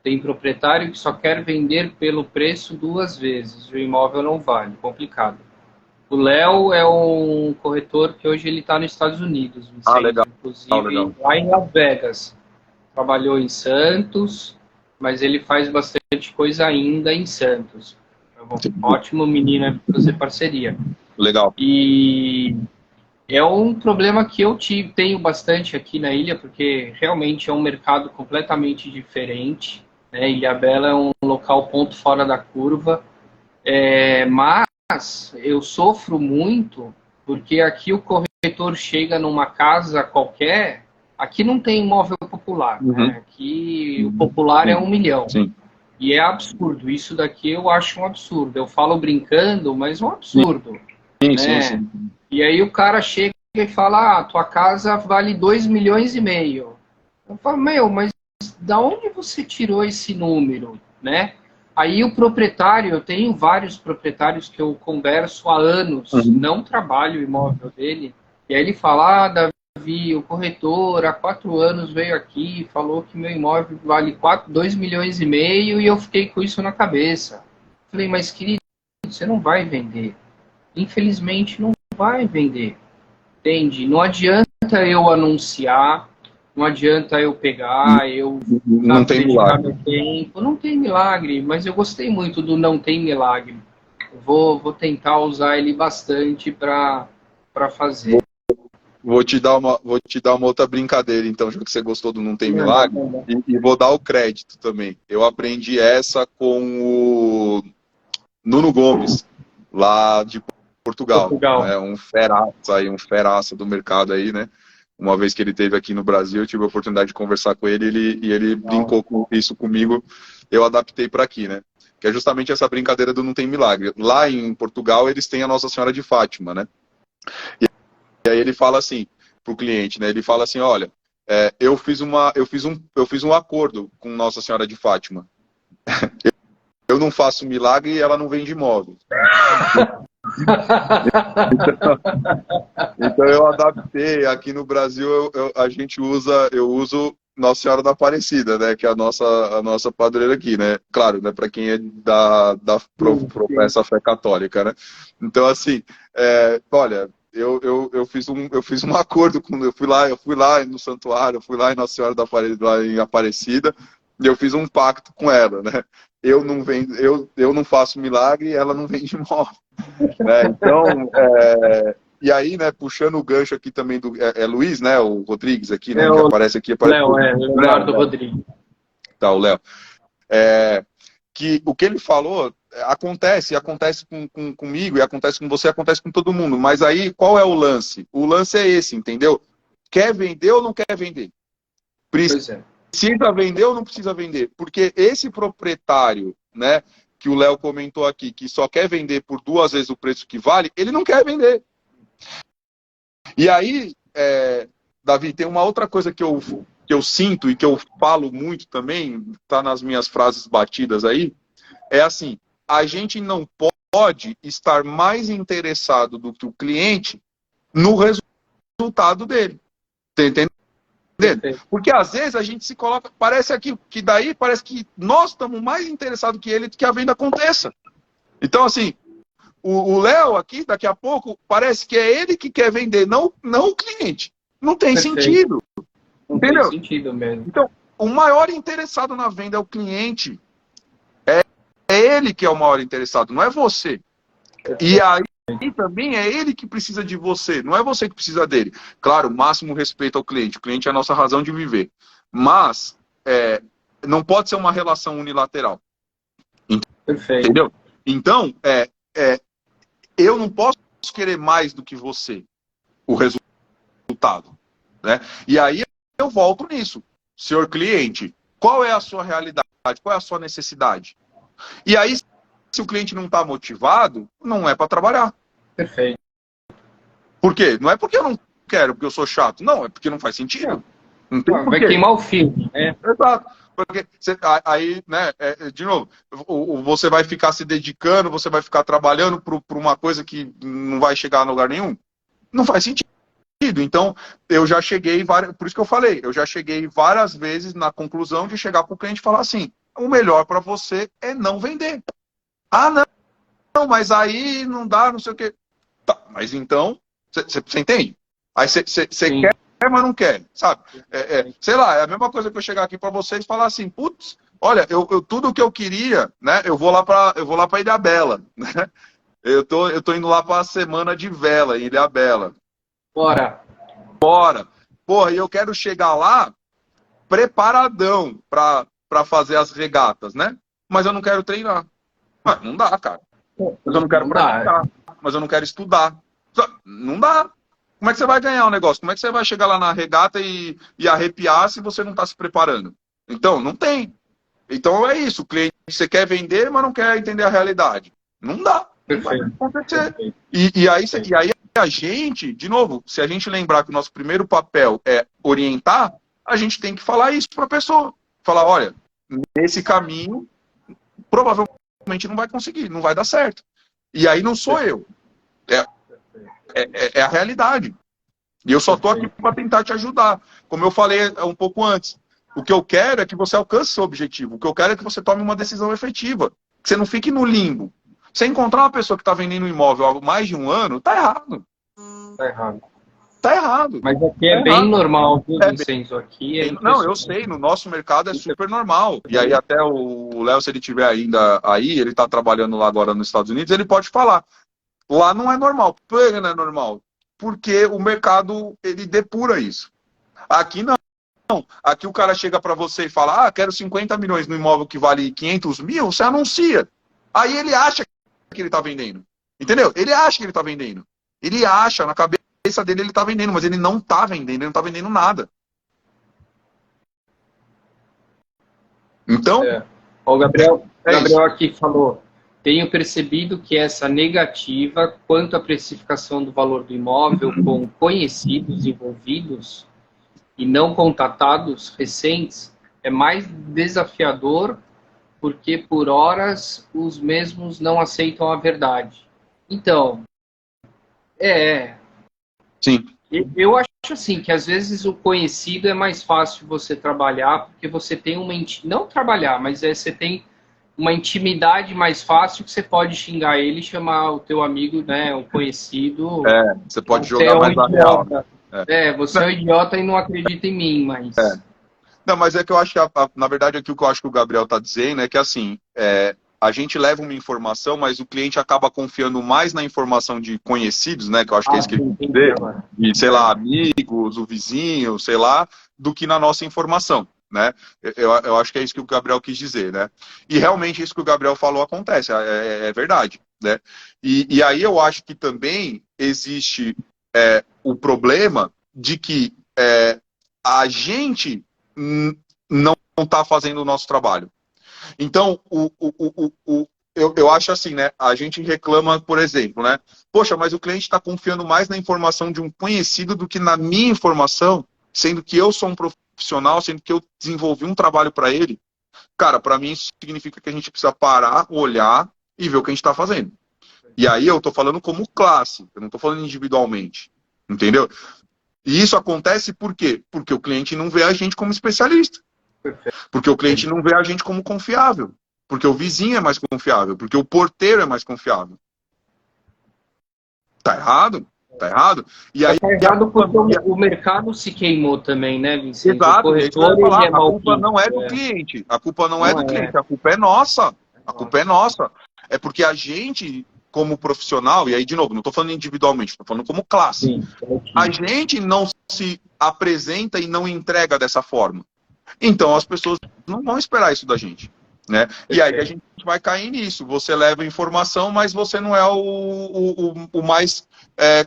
Tem proprietário que só quer vender pelo preço 2 vezes, o imóvel não vale, complicado. O Léo é um corretor que hoje ele está nos Estados Unidos, Legal. Inclusive legal. lá em Las Vegas. Trabalhou em Santos, mas ele faz bastante coisa ainda em Santos. É um ótimo menino para fazer parceria. Legal. E é um problema que eu tenho bastante aqui na ilha, porque realmente é um mercado completamente diferente. Né? Ilhabela é um local ponto fora da curva, mas eu sofro muito porque aqui o corretor chega numa casa qualquer, aqui não tem imóvel popular, né? Aqui o popular é 1 milhão. Sim. E é absurdo, isso daqui eu acho um absurdo. Eu falo brincando, mas um absurdo. Sim, né? sim. E aí o cara chega e fala, tua casa vale 2,5 milhões. Eu falo, mas da onde você tirou esse número, né? Aí o proprietário, eu tenho vários proprietários que eu converso há anos, não trabalho o imóvel dele, e aí ele fala, Davi, o corretor há 4 anos veio aqui, falou que meu imóvel vale 2,5 milhões e eu fiquei com isso na cabeça. Falei, mas querido, você não vai vender. Infelizmente não vai vender. Entende? Não adianta eu anunciar, não adianta eu pegar, não tem milagre. Meu tempo. Não tem milagre, mas eu gostei muito do não tem milagre. Vou tentar usar ele bastante para fazer. Vou te dar uma outra brincadeira, então, já que você gostou do Não Tem Milagre, e vou dar o crédito também. Eu aprendi essa com o Nuno Gomes, lá de Portugal. Né? Um feraça do mercado aí, né? Uma vez que ele esteve aqui no Brasil, eu tive a oportunidade de conversar com ele e ele brincou com isso comigo, eu adaptei para aqui, né? Que é justamente essa brincadeira do não tem milagre. Lá em Portugal, eles têm a Nossa Senhora de Fátima, né? E aí ele fala assim pro cliente, né? Ele fala assim, olha, eu fiz um acordo com Nossa Senhora de Fátima. Eu não faço milagre e ela não vende imóvel. Então eu adaptei. Aqui no Brasil eu uso Nossa Senhora da Aparecida, né? Que é a nossa padroeira aqui, né? Claro, né? Para quem é professa fé católica, né? Então assim, olha, eu fiz um acordo com, eu fui lá no santuário, eu fui lá em Nossa Senhora da Aparecida, lá em Aparecida, e eu fiz um pacto com ela, né? Eu não faço milagre e ela não vende imóvel. Né? Então, e aí, né, puxando o gancho aqui também do Luiz, né, o Rodrigues aqui, né, que aparece aqui. Leonardo Rodrigues. Tá, o Léo. Que o que ele falou acontece comigo, e acontece com você, acontece com todo mundo. Mas aí, qual é o lance? O lance é esse, entendeu? Quer vender ou não quer vender? Precisa vender ou não precisa vender? Porque esse proprietário, né, que o Léo comentou aqui, que só quer vender por 2 vezes o preço que vale, ele não quer vender. E aí, Davi, tem uma outra coisa que eu sinto e que eu falo muito também, tá nas minhas frases batidas aí, é assim, a gente não pode estar mais interessado do que o cliente no resultado dele. Tá entendendo? Porque às vezes a gente se coloca, parece que nós estamos mais interessados que ele que a venda aconteça. Então, assim, o Léo aqui, daqui a pouco, parece que é ele que quer vender, não o cliente. Não tem sentido. Não entendeu? Tem sentido mesmo. Então, o maior interessado na venda é o cliente. É ele que é o maior interessado, não é você. E aí também é ele que precisa de você, não é você que precisa dele. Claro, máximo respeito ao cliente. O cliente é a nossa razão de viver. Mas não pode ser uma relação unilateral. Perfeito. Entendeu? Então, eu não posso querer mais do que você o resultado. Né? E aí eu volto nisso. Senhor cliente, qual é a sua realidade? Qual é a sua necessidade? E aí, se o cliente não está motivado, não é para trabalhar. Perfeito. Por quê? Não é porque eu não quero, porque eu sou chato. Não, é porque não faz sentido. Não tem Vai queimar o filme, né? Exato. Porque aí, né, de novo, você vai ficar se dedicando, você vai ficar trabalhando por uma coisa que não vai chegar a lugar nenhum. Não faz sentido. Então, eu já cheguei, por isso que eu falei, eu já cheguei várias vezes na conclusão de chegar para o cliente e falar assim, o melhor para você é não vender. Ah, não, mas aí não dá, não sei o quê. Tá, mas então, você entende? Aí você quer, mas não quer, sabe? Sei lá, é a mesma coisa que eu chegar aqui para vocês e falar assim, putz, olha, tudo o que eu queria, né, eu vou lá para Ilhabela, né? Eu tô indo lá para a semana de vela em Ilhabela. Bora. Porra, e eu quero chegar lá preparadão para fazer as regatas, né? Mas eu não quero treinar. Mas não dá, cara. Mas eu não quero praticar. Mas eu não quero estudar. Não dá. Como é que você vai ganhar o negócio? Como é que você vai chegar lá na regata e arrepiar se você não está se preparando? Então, não tem. Então é isso. O cliente, você quer vender, mas não quer entender a realidade. Não dá. Não vai acontecer. E aí a gente, de novo, se a gente lembrar que o nosso primeiro papel é orientar, a gente tem que falar isso para a pessoa. Falar, olha, nesse caminho, provavelmente não vai conseguir, não vai dar certo. E aí não sou eu. É a realidade. E eu só estou aqui para tentar te ajudar. Como eu falei um pouco antes, o que eu quero é que você alcance seu objetivo. O que eu quero é que você tome uma decisão efetiva. Que você não fique no limbo. Você encontrar uma pessoa que está vendendo um imóvel há mais de um ano, tá errado. Tá errado. Mas aqui é bem normal, viu, Vincenzo? Aqui não, eu sei, no nosso mercado é super normal. E aí até o Léo, se ele estiver ainda aí, ele está trabalhando lá agora nos Estados Unidos, ele pode falar. Lá não é normal. Por que não é normal? Porque o mercado, ele depura isso. Aqui não. Aqui o cara chega para você e fala, quero 50 milhões no imóvel que vale 500 mil, você anuncia. Aí ele acha que ele está vendendo. Entendeu? Ele acha que ele está vendendo. Ele acha, na cabeça dele ele está vendendo, mas ele não está vendendo, ele não está vendendo nada. Então... Ô, Gabriel, O Gabriel aqui falou, tenho percebido que essa negativa quanto à precificação do valor do imóvel com conhecidos envolvidos e não contatados recentes é mais desafiador porque por horas os mesmos não aceitam a verdade. Então, Sim. eu acho assim que às vezes o conhecido é mais fácil você trabalhar porque você tem não trabalhar, mas você tem uma intimidade mais fácil que você pode xingar ele e chamar o teu amigo, né, o conhecido. Você pode jogar mais na real. Você é um idiota e não acredita em mim, mas... Não, mas é que eu acho que, na verdade, aqui o que eu acho que o Gabriel está dizendo é que, assim, a gente leva uma informação, mas o cliente acaba confiando mais na informação de conhecidos, né, que eu acho que é isso que ele quer dizer, e, sei lá, amigos, o vizinho, sei lá, do que na nossa informação, né? Eu acho que é isso que o Gabriel quis dizer, né? E realmente isso que o Gabriel falou acontece, é verdade, né? E aí eu acho que também existe o problema de que a gente não está fazendo o nosso trabalho. Então, eu acho assim, né? A gente reclama, por exemplo, né? Poxa, mas o cliente está confiando mais na informação de um conhecido do que na minha informação, sendo que eu sou um profissional, sendo que eu desenvolvi um trabalho para ele. Cara, para mim isso significa que a gente precisa parar, olhar e ver o que a gente está fazendo. E aí eu estou falando como classe, eu não estou falando individualmente. Entendeu? E isso acontece por quê? Porque o cliente não vê a gente como especialista. Porque o cliente não vê a gente como confiável. Porque o vizinho é mais confiável. Porque o porteiro é mais confiável. Tá errado? Tá errado? E aí, tá errado porque o mercado se queimou também, né, Vicente? Exato. O corretor, ele é a culpa não é do cliente. A culpa não é do cliente. A culpa é nossa. A culpa é nossa. É porque a gente, como profissional, e aí, de novo, não estou falando individualmente, estou falando como classe. Sim, a gente não se apresenta e não entrega dessa forma. Então, as pessoas não vão esperar isso da gente. Né? E aí a gente vai cair nisso. Você leva informação, mas você não é o mais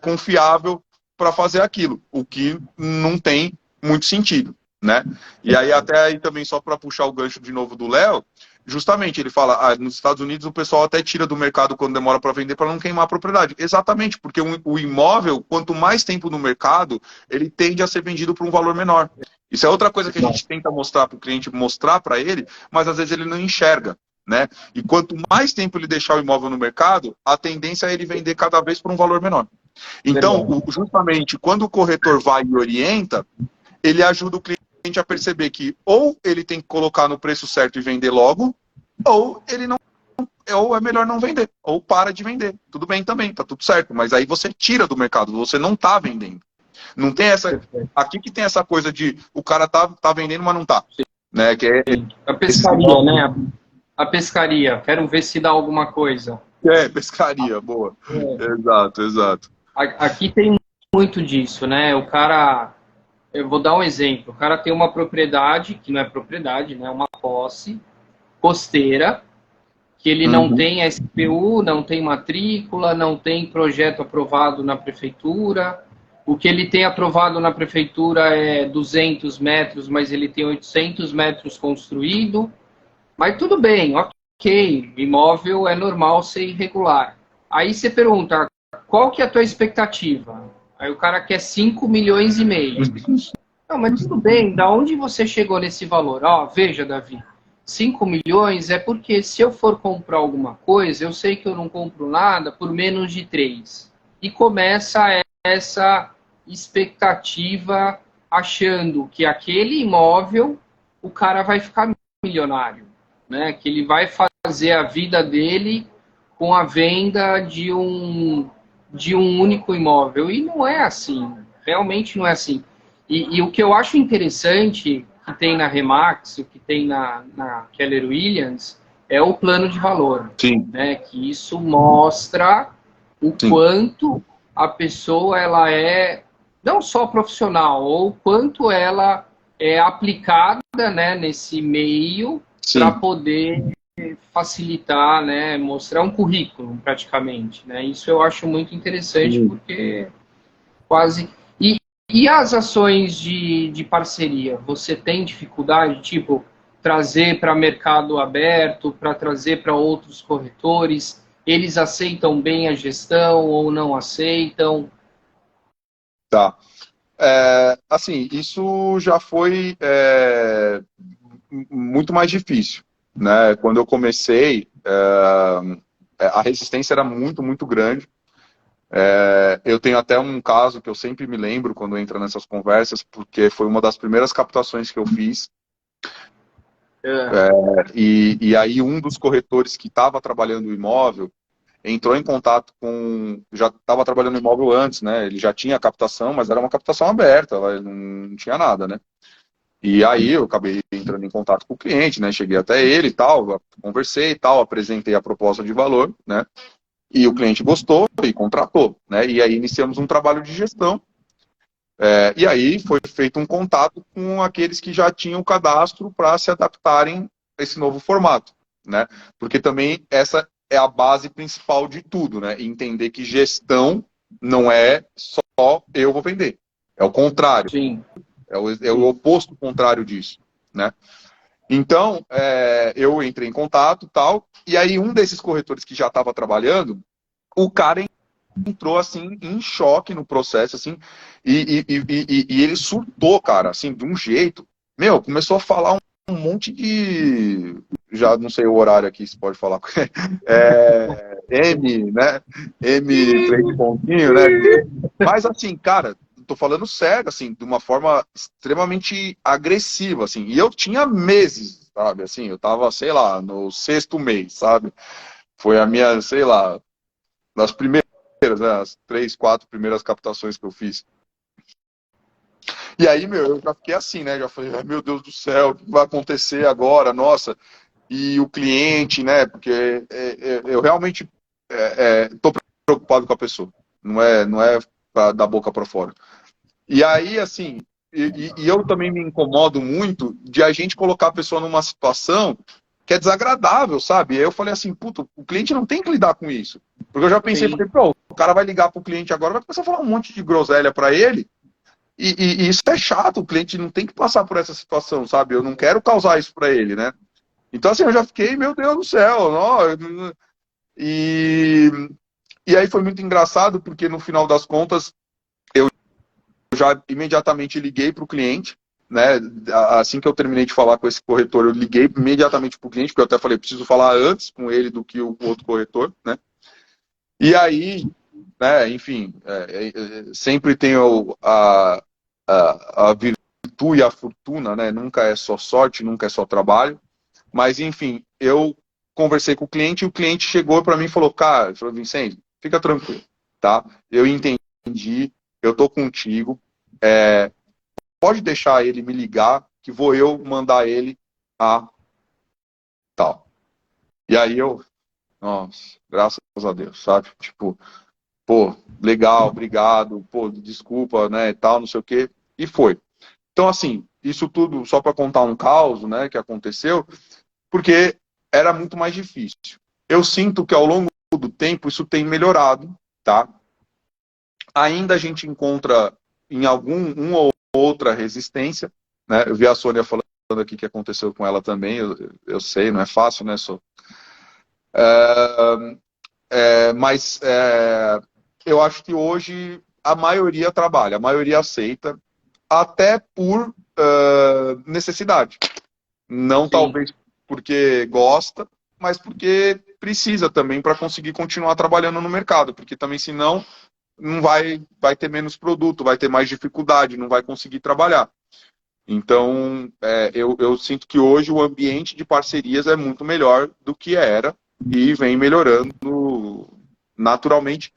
confiável para fazer aquilo, o que não tem muito sentido. Né? E aí, até aí também, só para puxar o gancho de novo do Léo, justamente ele fala, nos Estados Unidos o pessoal até tira do mercado quando demora para vender para não queimar a propriedade. Exatamente, porque o imóvel, quanto mais tempo no mercado, ele tende a ser vendido por um valor menor. Isso é outra coisa que a gente tenta mostrar para o cliente, mostrar para ele, mas às vezes ele não enxerga. Né? E quanto mais tempo ele deixar o imóvel no mercado, a tendência é ele vender cada vez por um valor menor. Então, justamente, quando o corretor vai e orienta, ele ajuda o cliente a perceber que ou ele tem que colocar no preço certo e vender logo, ou ele não, ou é melhor não vender, ou para de vender. Tudo bem também, tá tudo certo, mas aí você tira do mercado, você não tá vendendo. Não tem essa. Aqui que tem essa coisa de o cara tá vendendo, mas não tá. Né? Que é a pescaria, né? A pescaria. Quero ver se dá alguma coisa. Pescaria, boa. Exato. Aqui tem muito disso, né? O cara. Eu vou dar um exemplo. O cara tem uma propriedade, que não é propriedade, né? Uma posse costeira, que ele não tem SPU, não tem matrícula, não tem projeto aprovado na prefeitura. O que ele tem aprovado na prefeitura é 200 metros, mas ele tem 800 metros construído. Mas tudo bem, ok. Imóvel é normal ser irregular. Aí você pergunta, qual que é a tua expectativa? Aí o cara quer 5 milhões e meio. Não, mas tudo bem, da onde você chegou nesse valor? Veja, Davi, 5 milhões é porque se eu for comprar alguma coisa, eu sei que eu não compro nada por menos de 3. E começa essa expectativa achando que aquele imóvel o cara vai ficar milionário, né? Que ele vai fazer a vida dele com a venda de um único imóvel. E não é assim, realmente não é assim. E o que eu acho interessante que tem na Remax, o que tem na Keller Williams, é o plano de valor. Sim. Né? Que isso mostra o quanto a pessoa ela é não só profissional, ou quanto ela é aplicada, né, nesse meio para poder facilitar, né, mostrar um currículo praticamente. Né? Isso eu acho muito interessante porque quase... E as ações de parceria? Você tem dificuldade? Tipo, trazer para mercado aberto, para trazer para outros corretores? Eles aceitam bem a gestão ou não aceitam? Tá. Assim, isso já foi muito mais difícil, né? Quando eu comecei, a resistência era muito, muito grande. Eu tenho até um caso que eu sempre me lembro quando entra nessas conversas, porque foi uma das primeiras captações que eu fiz. E aí um dos corretores que estava trabalhando o imóvel entrou em contato com... Já estava trabalhando no imóvel antes, né? Ele já tinha captação, mas era uma captação aberta, não tinha nada, né? E aí eu acabei entrando em contato com o cliente, né? Cheguei até ele e tal, conversei e tal, apresentei a proposta de valor, né? E o cliente gostou e contratou, né? E aí iniciamos um trabalho de gestão. E aí foi feito um contato com aqueles que já tinham cadastro para se adaptarem a esse novo formato, né? Porque também essa é a base principal de tudo, né? Entender que gestão não é só eu vou vender. É o contrário. Sim. É o oposto contrário disso, né? Então, eu entrei em contato e tal, e aí um desses corretores que já estava trabalhando, o cara entrou, assim, em choque no processo, assim, e ele surtou, cara, assim, de um jeito. Meu, começou a falar um monte de... Já não sei o horário aqui, se pode falar. M, né? M, três pontinho, né? Mas, assim, cara, tô falando sério, assim, de uma forma extremamente agressiva, assim. E eu tinha meses, sabe? Assim, eu tava, sei lá, no 6º mês, sabe? Foi a minha, sei lá, das primeiras, né, as 3, 4 primeiras captações que eu fiz. E aí, meu, eu já fiquei assim, né? Já falei, ai, meu Deus do céu, o que vai acontecer agora? Nossa. E o cliente, né? Porque eu realmente tô preocupado com a pessoa. Não é da boca para fora. E aí, assim, e eu também me incomodo muito de a gente colocar a pessoa numa situação que é desagradável, sabe? E aí eu falei assim, puto, o cliente não tem que lidar com isso. Porque eu já pensei, falei, pô, o cara vai ligar pro cliente agora, vai começar a falar um monte de groselha para ele, e isso é chato, o cliente não tem que passar por essa situação, sabe? Eu não quero causar isso para ele, né? Então, assim, eu já fiquei, meu Deus do céu, não, e, e aí foi muito engraçado, porque no final das contas, já imediatamente liguei para o cliente, né? Assim que eu terminei de falar com esse corretor, eu liguei imediatamente para o cliente, porque eu até falei, preciso falar antes com ele do que o outro corretor, né? E aí, né, enfim, sempre tem a virtude e a fortuna, né? Nunca é só sorte, nunca é só trabalho. Mas, enfim, eu conversei com o cliente e o cliente chegou para mim e falou, cara, falou, Vicente, fica tranquilo, tá? Eu entendi, eu tô contigo, pode deixar ele me ligar, que vou eu mandar ele a tal. E aí eu, nossa, graças a Deus, sabe? Tipo, pô, legal, obrigado, pô, desculpa, né, e tal, não sei o quê, e foi. Então, assim, isso tudo só para contar um caos, né, que aconteceu, porque era muito mais difícil. Eu sinto que ao longo do tempo isso tem melhorado, tá? Ainda a gente encontra em uma ou outra resistência, né? Eu vi a Sônia falando aqui que aconteceu com ela também, eu sei, não é fácil, né, Sô? Mas eu acho que hoje a maioria trabalha, a maioria aceita, até por necessidade. Não Sim. talvez porque gosta, mas porque precisa também para conseguir continuar trabalhando no mercado, porque também senão não vai ter menos produto, vai ter mais dificuldade, não vai conseguir trabalhar. Então, eu sinto que hoje o ambiente de parcerias é muito melhor do que era e vem melhorando naturalmente,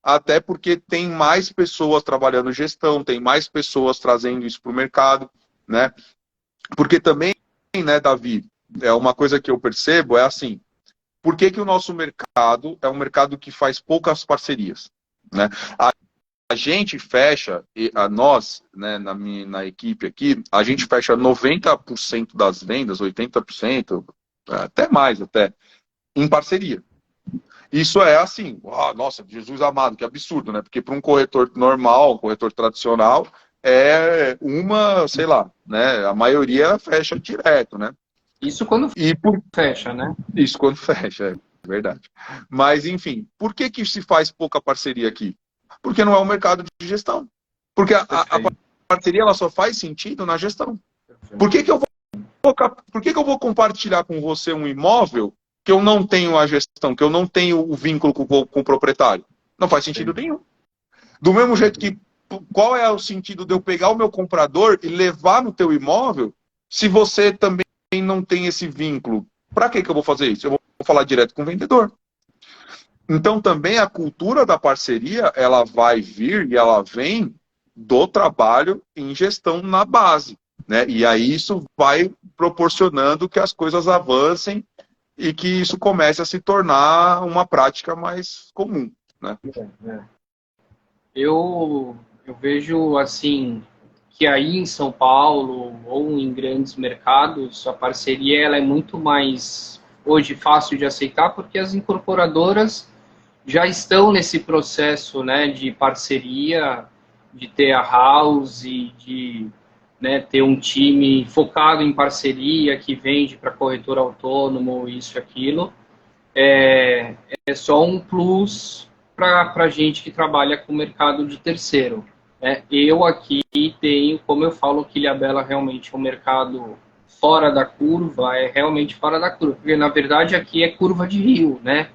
até porque tem mais pessoas trabalhando gestão, tem mais pessoas trazendo isso para o mercado, né? Porque também, né, Davi, uma coisa que eu percebo é assim, por que o nosso mercado é um mercado que faz poucas parcerias, né? A gente fecha, nós, né, na equipe aqui, a gente fecha 90% das vendas, 80%, até mais, até, em parceria. Isso é assim, nossa, Jesus amado, que absurdo, né? Porque para um corretor normal, um corretor tradicional, sei lá, né? A maioria fecha direto, né? Isso quando E por fecha, né? isso quando fecha, é verdade. Mas, enfim, por que que se faz pouca parceria aqui? Porque não é um mercado de gestão. Porque a Perfeito. parceria ela só faz sentido na gestão. Perfeito. Por que que eu por que que eu vou compartilhar com você um imóvel que eu não tenho a gestão, que eu não tenho o vínculo com o proprietário? Não faz sentido nenhum. Do mesmo jeito que, qual é o sentido de eu pegar o meu comprador e levar no teu imóvel se você também não tem esse vínculo? Para que que eu vou fazer isso? Eu vou falar direto com o vendedor. Então também a cultura da parceria, ela vai vir e ela vem do trabalho em gestão na base, né? E aí isso vai proporcionando que as coisas avancem e que isso comece a se tornar uma prática mais comum, né? Eu vejo assim que aí em São Paulo ou em grandes mercados a parceria ela é muito mais hoje fácil de aceitar porque as incorporadoras já estão nesse processo, né, de parceria, de ter a house, de, né, ter um time focado em parceria que vende para corretor autônomo, isso e aquilo. É só um plus para a gente que trabalha com o mercado de terceiro. Né? Eu aqui tenho, como eu falo, que Ilhabela realmente é um mercado fora da curva, é realmente fora da curva, porque na verdade aqui é curva de rio, né?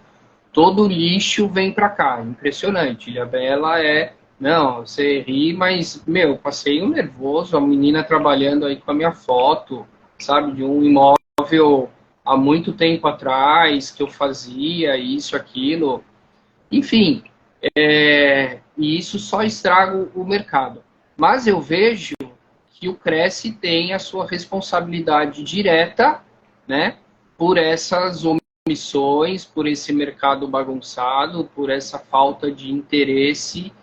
Todo lixo vem para cá, impressionante. Ilhabela é, não, você ri, mas, meu, passei um nervoso, a menina trabalhando aí com a minha foto, sabe, de um imóvel há muito tempo atrás, que eu fazia isso, aquilo, enfim, e isso só estraga o mercado. Mas eu vejo que o Cresce tem a sua responsabilidade direta, né, por essas omissões, por esse mercado bagunçado, por essa falta de interesse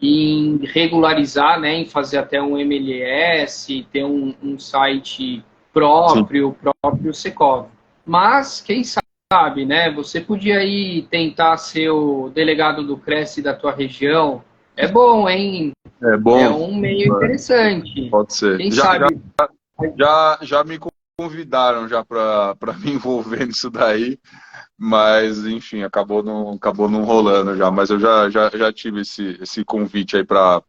em regularizar, né, em fazer até um MLS, ter um site Sim. próprio Secov. Mas, quem sabe, né, você podia aí tentar ser o delegado do Cresce da tua região. É bom, hein? É É bom, um meio interessante. pode ser. Quem sabe? Já me convidaram já para me envolver nisso daí, mas enfim, acabou não rolando já. Mas eu já tive esse convite aí para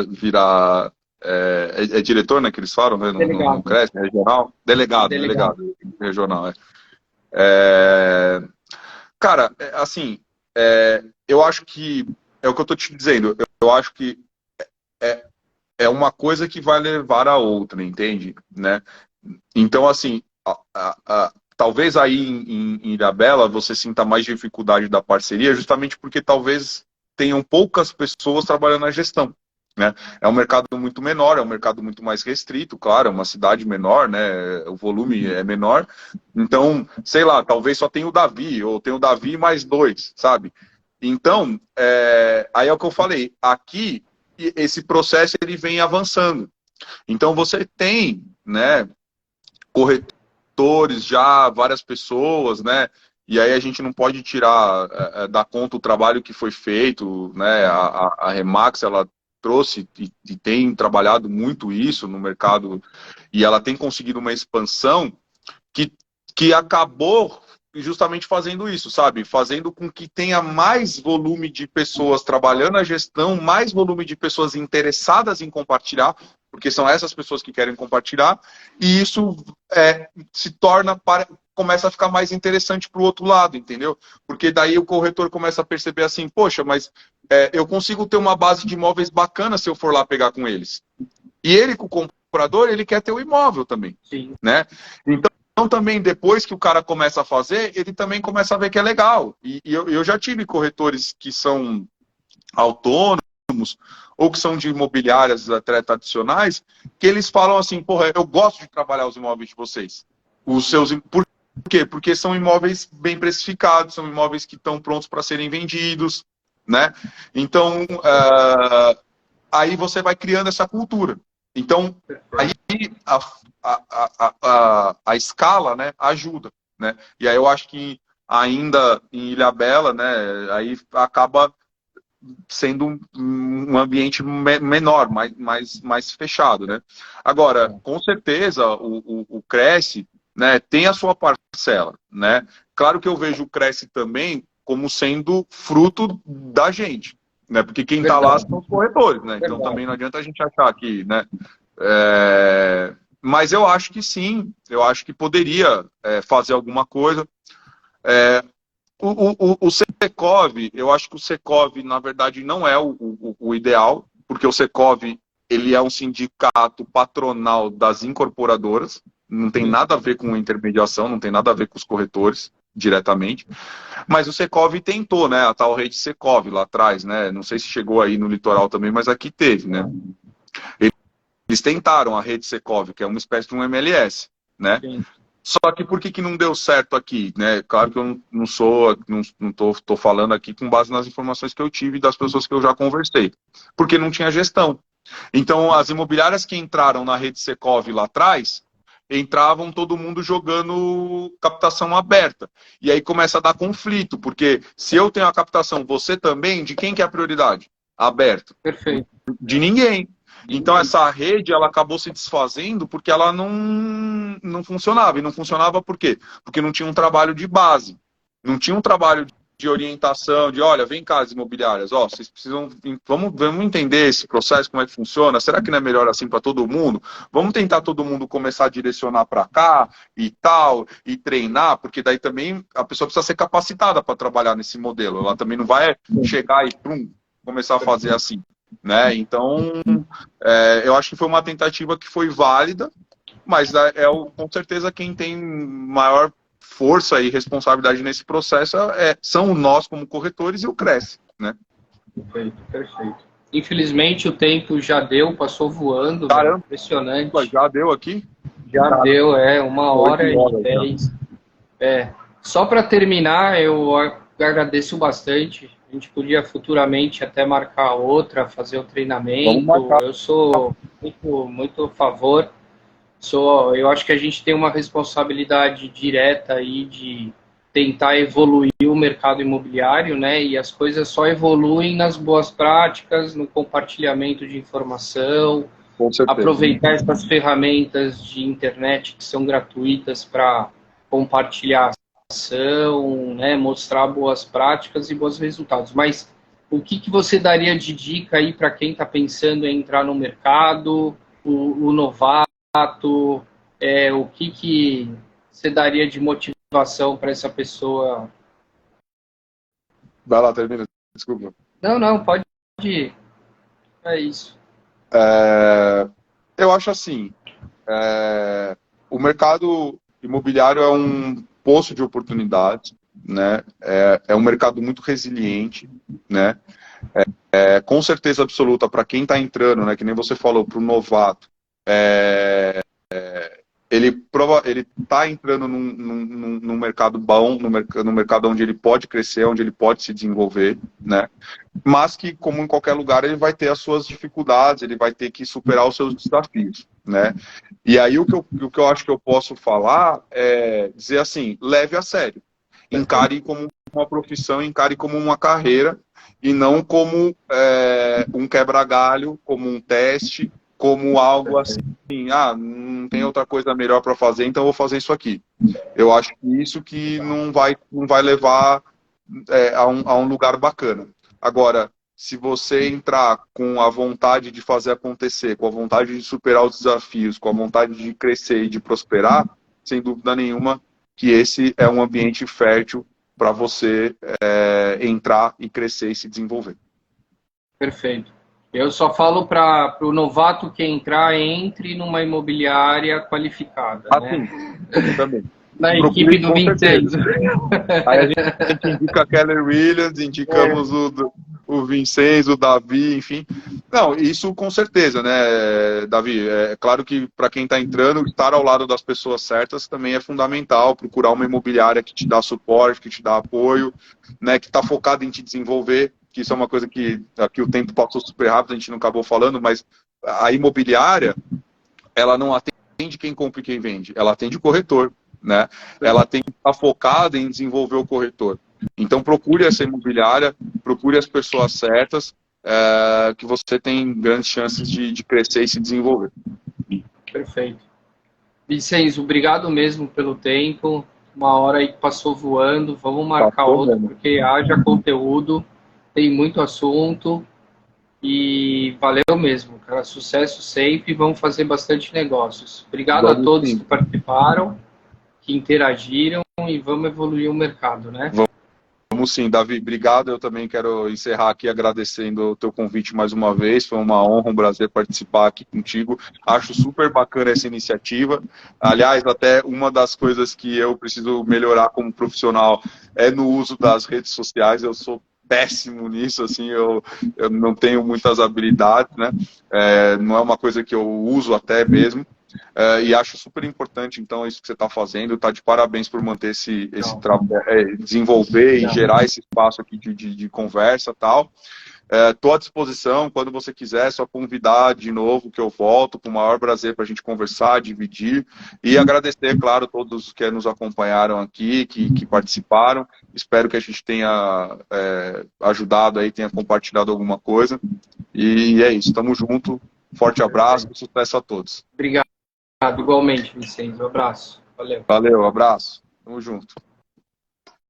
virar. É diretor, né, que eles falam, né, no Delegado. CRES, regional? Delegado Delegado. regional, é. Cara, assim, eu acho que é o que eu tô te dizendo. Eu acho que é, é uma coisa que vai levar a outra, entende? Né? Então, assim, talvez aí em Ilhabela você sinta mais dificuldade da parceria, justamente porque talvez tenham poucas pessoas trabalhando na gestão. Né? É um mercado muito menor, é um mercado muito mais restrito, claro, é uma cidade menor, né? O volume é menor. Então, sei lá, talvez só tenha o Davi, ou tem o Davi mais dois, sabe? Então, aí é o que eu falei, aqui esse processo ele vem avançando. Então você tem, né, corretores já, várias pessoas, né? E aí a gente não pode tirar da conta o trabalho que foi feito, né? A Remax ela trouxe e tem trabalhado muito isso no mercado e ela tem conseguido uma expansão que, que acabou justamente fazendo isso, sabe? Fazendo com que tenha mais volume de pessoas trabalhando a gestão, mais volume de pessoas interessadas em compartilhar, porque são essas pessoas que querem compartilhar, e isso se torna, começa a ficar mais interessante para o outro lado, entendeu? Porque daí o corretor começa a perceber assim, poxa, mas eu consigo ter uma base de imóveis bacana se eu for lá pegar com eles. E ele, com o comprador, ele quer ter o imóvel também, Sim. né? Então também, depois que o cara começa a fazer, ele também começa a ver que é legal. E eu já tive corretores que são autônomos ou que são de imobiliárias até tradicionais, que eles falam assim, porra, eu gosto de trabalhar os imóveis de vocês. Por quê? Porque são imóveis bem precificados, são imóveis que estão prontos para serem vendidos, né? Então, aí você vai criando essa cultura. Então, aí a escala, né, ajuda, né? E aí eu acho que ainda em Ilhabela, né, aí acaba sendo um ambiente menor, mais fechado, né? Agora, com certeza, o Cresce, né, tem a sua parcela, né? Claro que eu vejo o Cresce também como sendo fruto da gente, né? Porque quem está lá são os corretores, né? Então também não adianta a gente achar que, né? Mas eu acho que sim, eu acho que poderia fazer alguma coisa. O Secov, eu acho que o Secov, na verdade, não é o ideal, porque o Secov, ele é um sindicato patronal das incorporadoras, não tem nada a ver com intermediação, não tem nada a ver com os corretores diretamente, mas o Secov tentou, né, a tal rede Secov lá atrás, né, não sei se chegou aí no litoral também, mas aqui teve, né. Eles tentaram a rede Secov, que é uma espécie de um MLS, né. Sim. Só que por que não deu certo aqui, né? Claro que eu não tô falando aqui com base nas informações que eu tive das pessoas que eu já conversei, porque não tinha gestão. Então, as imobiliárias que entraram na rede Secov lá atrás, entravam todo mundo jogando captação aberta. E aí começa a dar conflito, porque se eu tenho a captação, você também, de quem que é a prioridade? Aberto. Perfeito. De ninguém. Então essa rede, ela acabou se desfazendo porque ela não funcionava. E não funcionava por quê? Porque não tinha um trabalho de base. Não tinha um trabalho de orientação, de olha, vem cá as imobiliárias, ó, vocês precisam, vamos entender esse processo, como é que funciona, será que não é melhor assim para todo mundo? Vamos tentar todo mundo começar a direcionar para cá e tal, e treinar, porque daí também a pessoa precisa ser capacitada para trabalhar nesse modelo, ela também não vai chegar e começar a fazer assim. Né? Então, eu acho que foi uma tentativa que foi válida, mas com certeza quem tem maior força e responsabilidade nesse processo são nós como corretores e o Cresce, né? Perfeito, perfeito. Infelizmente o tempo já deu, passou voando, Caramba, impressionante. Já deu aqui? Já deu, 1h10. Só para terminar, eu agradeço bastante. A gente podia futuramente até marcar outra, fazer o treinamento. Eu sou muito a favor. Eu acho que a gente tem uma responsabilidade direta aí de tentar evoluir o mercado imobiliário, né? E as coisas só evoluem nas boas práticas, no compartilhamento de informação, aproveitar essas ferramentas de internet que são gratuitas para compartilhar ação, né? Mostrar boas práticas e bons resultados. Mas o que você daria de dica aí para quem está pensando em entrar no mercado, o novato? O que você daria de motivação para essa pessoa? Vai lá, termina, desculpa. Não, pode ir. É isso. Eu acho assim, o mercado imobiliário é um poço de oportunidades, né? É um mercado muito resiliente, né? Com certeza absoluta para quem está entrando, né? Que nem você falou, para o novato, ele está entrando num mercado bom, no mercado onde ele pode crescer, onde ele pode se desenvolver, né? Mas que, como em qualquer lugar, ele vai ter as suas dificuldades, ele vai ter que superar os seus desafios, né? E aí o que eu acho que eu posso falar é dizer assim, leve a sério, encare como uma profissão, encare como uma carreira e não como um quebra-galho, como um teste, como algo assim, não tem outra coisa melhor para fazer, então eu vou fazer isso aqui. Eu acho que isso que não vai levar a um lugar bacana. Agora, se você entrar com a vontade de fazer acontecer, com a vontade de superar os desafios, com a vontade de crescer e de prosperar, sem dúvida nenhuma que esse é um ambiente fértil para você entrar e crescer e se desenvolver. Perfeito. Eu só falo para o novato que entrar, entre numa imobiliária qualificada. Né? Sim, também. Na equipe do Vincenzo. Aí a gente indica a Keller Williams, indicamos o Vincenzo, o Davi, enfim. Não, isso com certeza, né, Davi? É claro que para quem está entrando, estar ao lado das pessoas certas também é fundamental. Procurar uma imobiliária que te dá suporte, que te dá apoio, né, que está focada em te desenvolver. Que isso é uma coisa que aqui o tempo passou super rápido, a gente não acabou falando, mas a imobiliária, ela não atende quem compra e quem vende, ela atende o corretor, né? Ela tem que estar focada em desenvolver o corretor. Então procure essa imobiliária, procure as pessoas certas, que você tem grandes chances de crescer e se desenvolver. Perfeito. Vicenzo, obrigado mesmo pelo tempo. Uma hora aí que passou voando. Vamos marcar outra, porque haja conteúdo, tem muito assunto. E valeu mesmo, cara. Sucesso sempre. Vamos fazer bastante negócios. Obrigado a todos que participaram, que interagiram e vamos evoluir o mercado, né? Vamos sim, Davi, obrigado. Eu também quero encerrar aqui agradecendo o teu convite mais uma vez. Foi uma honra, um prazer participar aqui contigo. Acho super bacana essa iniciativa. Aliás, até uma das coisas que eu preciso melhorar como profissional é no uso das redes sociais. Eu sou péssimo nisso, assim, eu não tenho muitas habilidades, né? Não é uma coisa que eu uso até mesmo. E acho super importante, então, isso que você está fazendo. Está de parabéns por manter esse trabalho, desenvolver e gerar esse espaço aqui de conversa e tal. Estou à disposição, quando você quiser, é só convidar de novo, que eu volto com o maior prazer para a gente conversar, dividir. E agradecer, claro, todos que nos acompanharam aqui, que participaram. Espero que a gente tenha ajudado aí, tenha compartilhado alguma coisa. E é isso, estamos juntos. Forte abraço, sucesso a todos. Obrigado, igualmente, Vicente. Um abraço. Valeu. Valeu, abraço. Tamo junto.